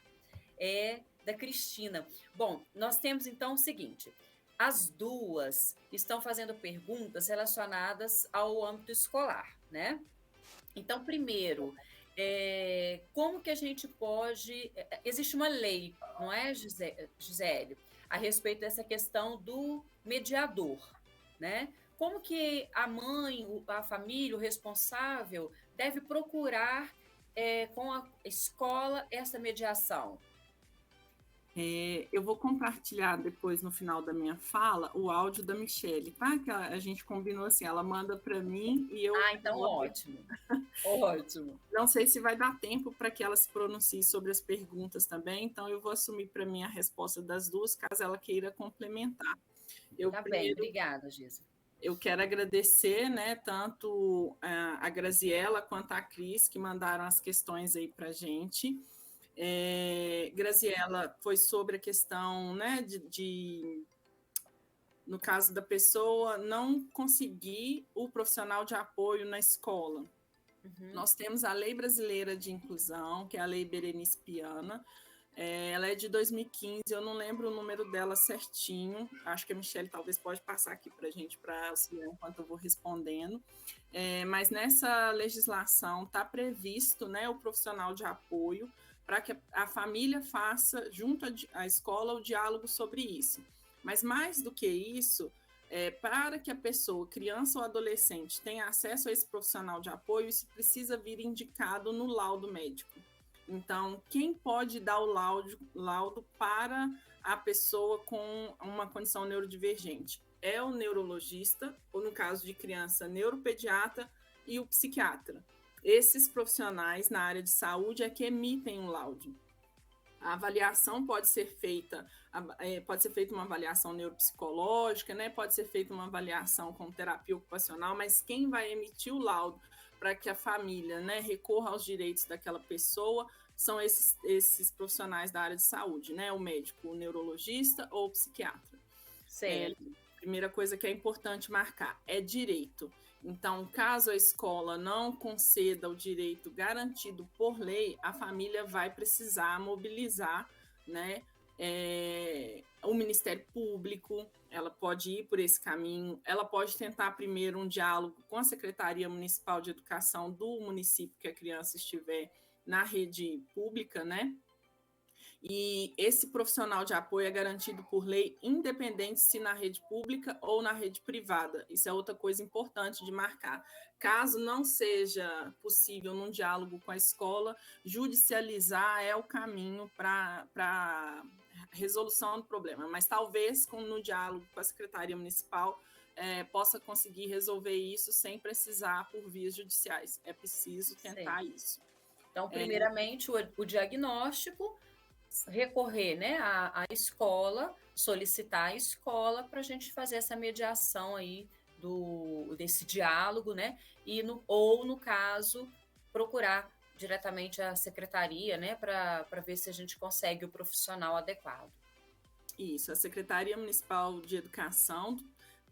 S2: Da Cristina. Bom, nós temos então o seguinte: as duas estão fazendo perguntas relacionadas ao âmbito escolar, né? Então, primeiro, como que a gente pode... Existe uma lei, não é, Gisele, a respeito dessa questão do mediador, né? Como que a mãe, a família, o responsável deve procurar com a escola essa mediação?
S4: Eu vou compartilhar depois, no final da minha fala, o áudio da Michelle, tá? Que a gente combinou assim, ela manda para mim e eu...
S2: então ótimo. Ótimo.
S4: Não sei se vai dar tempo para que ela se pronuncie sobre as perguntas também, então eu vou assumir para mim a resposta das duas, caso ela queira complementar.
S2: Bem, obrigada, Gisa.
S4: Eu quero agradecer, né, tanto a Graziela quanto a Cris, que mandaram as questões aí para a gente. Graziela, foi sobre a questão, né, no caso da pessoa não conseguir o profissional de apoio na escola. Nós temos a Lei Brasileira de Inclusão, que é a Lei Berenice Piana. Ela é de 2015, eu não lembro o número dela certinho, acho que a Michelle talvez pode passar aqui para a gente, para auxiliar enquanto eu vou respondendo, mas nessa legislação está previsto, né, o profissional de apoio para que a família faça, junto à escola, o diálogo sobre isso. Mas mais do que isso, para que a pessoa, criança ou adolescente, tenha acesso a esse profissional de apoio, isso precisa vir indicado no laudo médico. Então, quem pode dar o laudo para a pessoa com uma condição neurodivergente? É o neurologista, ou no caso de criança, neuropediatra e o psiquiatra. Esses profissionais na área de saúde é que emitem o laudo. A avaliação pode ser feita uma avaliação neuropsicológica, né? Pode ser feita uma avaliação com terapia ocupacional, mas quem vai emitir o laudo para que a família, né, recorra aos direitos daquela pessoa são esses profissionais da área de saúde, né? O médico, o neurologista ou o psiquiatra.
S2: Certo.
S4: Primeira coisa que é importante marcar é direito. Então, caso a escola não conceda o direito garantido por lei, a família vai precisar mobilizar, né, o Ministério Público. Ela pode ir por esse caminho, ela pode tentar primeiro um diálogo com a Secretaria Municipal de Educação do município que a criança estiver na rede pública, né? E esse profissional de apoio é garantido por lei, independente se na rede pública ou na rede privada. Isso é outra coisa importante de marcar. Caso não seja possível, num diálogo com a escola, judicializar é o caminho para resolução do problema. Mas talvez, no diálogo com a Secretaria Municipal, possa conseguir resolver isso sem precisar por vias judiciais. É preciso tentar isso.
S2: Então, primeiramente, o diagnóstico, recorrer, né, à escola, solicitar a escola para a gente fazer essa mediação aí desse diálogo, né, ou no caso procurar diretamente a secretaria, né, para ver se a gente consegue o profissional adequado.
S4: Isso, a Secretaria Municipal de Educação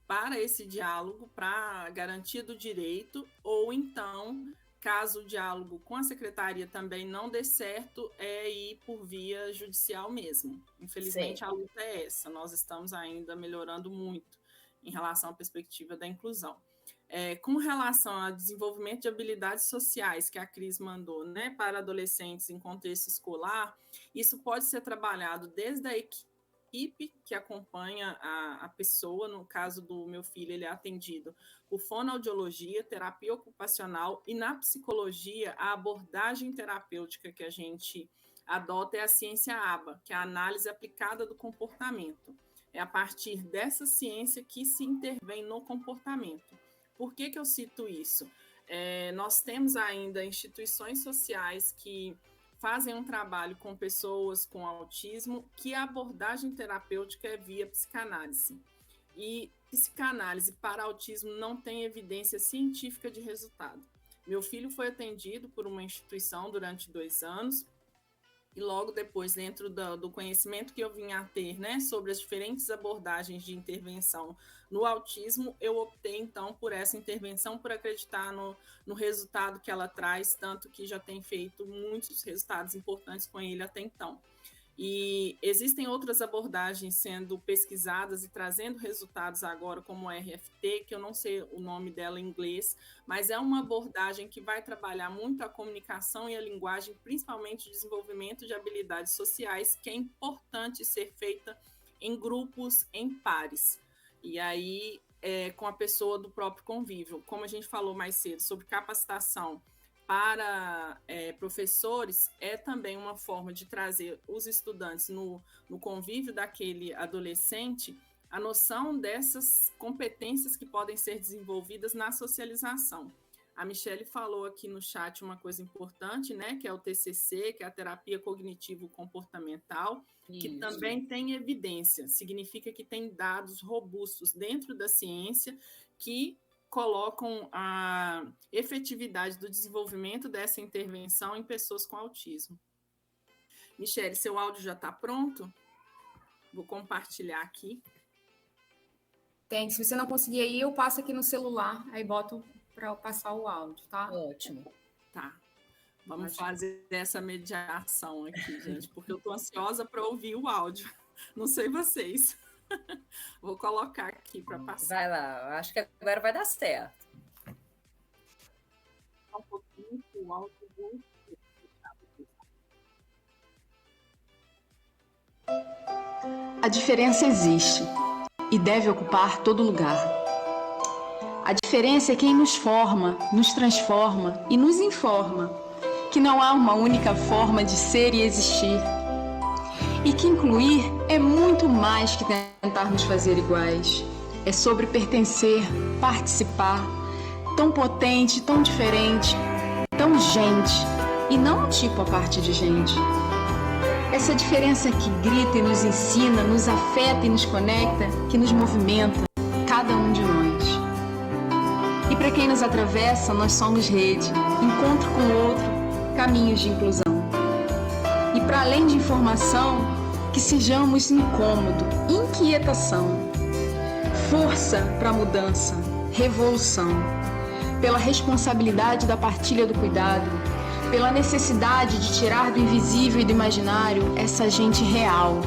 S4: para esse diálogo, para garantia do direito, ou então, caso o diálogo com a secretaria também não dê certo, é ir por via judicial mesmo. Infelizmente, a luta é essa. Nós estamos ainda melhorando muito em relação à perspectiva da inclusão. Com relação ao desenvolvimento de habilidades sociais que a Cris mandou, né, para adolescentes em contexto escolar, isso pode ser trabalhado desde a equipe equipe que acompanha a pessoa. No caso do meu filho, ele é atendido por fonoaudiologia, terapia ocupacional, e na psicologia, a abordagem terapêutica que a gente adota é a ciência ABA, que é a análise aplicada do comportamento. É a partir dessa ciência que se intervém no comportamento. Por que eu cito isso? Nós temos ainda instituições sociais que fazem um trabalho com pessoas com autismo, que a abordagem terapêutica é via psicanálise. E psicanálise para autismo não tem evidência científica de resultado. Meu filho foi atendido por uma instituição durante 2 anos, e logo depois, dentro do conhecimento que eu vinha a ter, né, sobre as diferentes abordagens de intervenção no autismo, eu optei, então, por essa intervenção, por acreditar no resultado que ela traz, tanto que já tem feito muitos resultados importantes com ele até então. E existem outras abordagens sendo pesquisadas e trazendo resultados agora, como o RFT, que eu não sei o nome dela em inglês, mas é uma abordagem que vai trabalhar muito a comunicação e a linguagem, principalmente o desenvolvimento de habilidades sociais, que é importante ser feita em grupos, em pares. E aí, com a pessoa do próprio convívio. Como a gente falou mais cedo sobre capacitação para professores, é também uma forma de trazer os estudantes no convívio daquele adolescente a noção dessas competências que podem ser desenvolvidas na socialização. A Michele falou aqui no chat uma coisa importante, né, que é o TCC, que é a terapia cognitivo-comportamental, que também tem evidência, significa que tem dados robustos dentro da ciência que colocam a efetividade do desenvolvimento dessa intervenção em pessoas com autismo. Michele, seu áudio já está pronto? Vou compartilhar aqui.
S3: Tem, se você não conseguir aí, eu passo aqui no celular, aí boto para passar o áudio, tá?
S2: Ótimo.
S4: Tá. Vamos fazer essa mediação aqui, gente, porque eu estou ansiosa para ouvir o áudio. Não sei vocês. Vou colocar aqui para passar.
S2: Vai lá, acho que agora vai dar certo.
S4: Um pouquinho o áudio muito.
S18: A diferença existe e deve ocupar todo lugar. A diferença é quem nos forma, nos transforma e nos informa que não há uma única forma de ser e existir. E que incluir é muito mais que tentar nos fazer iguais. É sobre pertencer, participar, tão potente, tão diferente, tão gente, e não tipo a parte de gente. Essa diferença que grita e nos ensina, nos afeta e nos conecta, que nos movimenta, cada um de nós. E para quem nos atravessa, nós somos rede, encontro com o outro, caminhos de inclusão. E para além de informação, que sejamos incômodo, inquietação, força para mudança, revolução, pela responsabilidade da partilha do cuidado, pela necessidade de tirar do invisível e do imaginário essa gente real,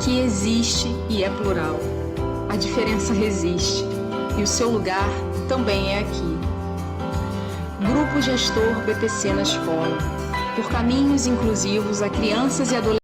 S18: que existe e é plural. A diferença resiste e o seu lugar também é aqui. Grupo Gestor BPC na Escola, por caminhos inclusivos a crianças e adolescentes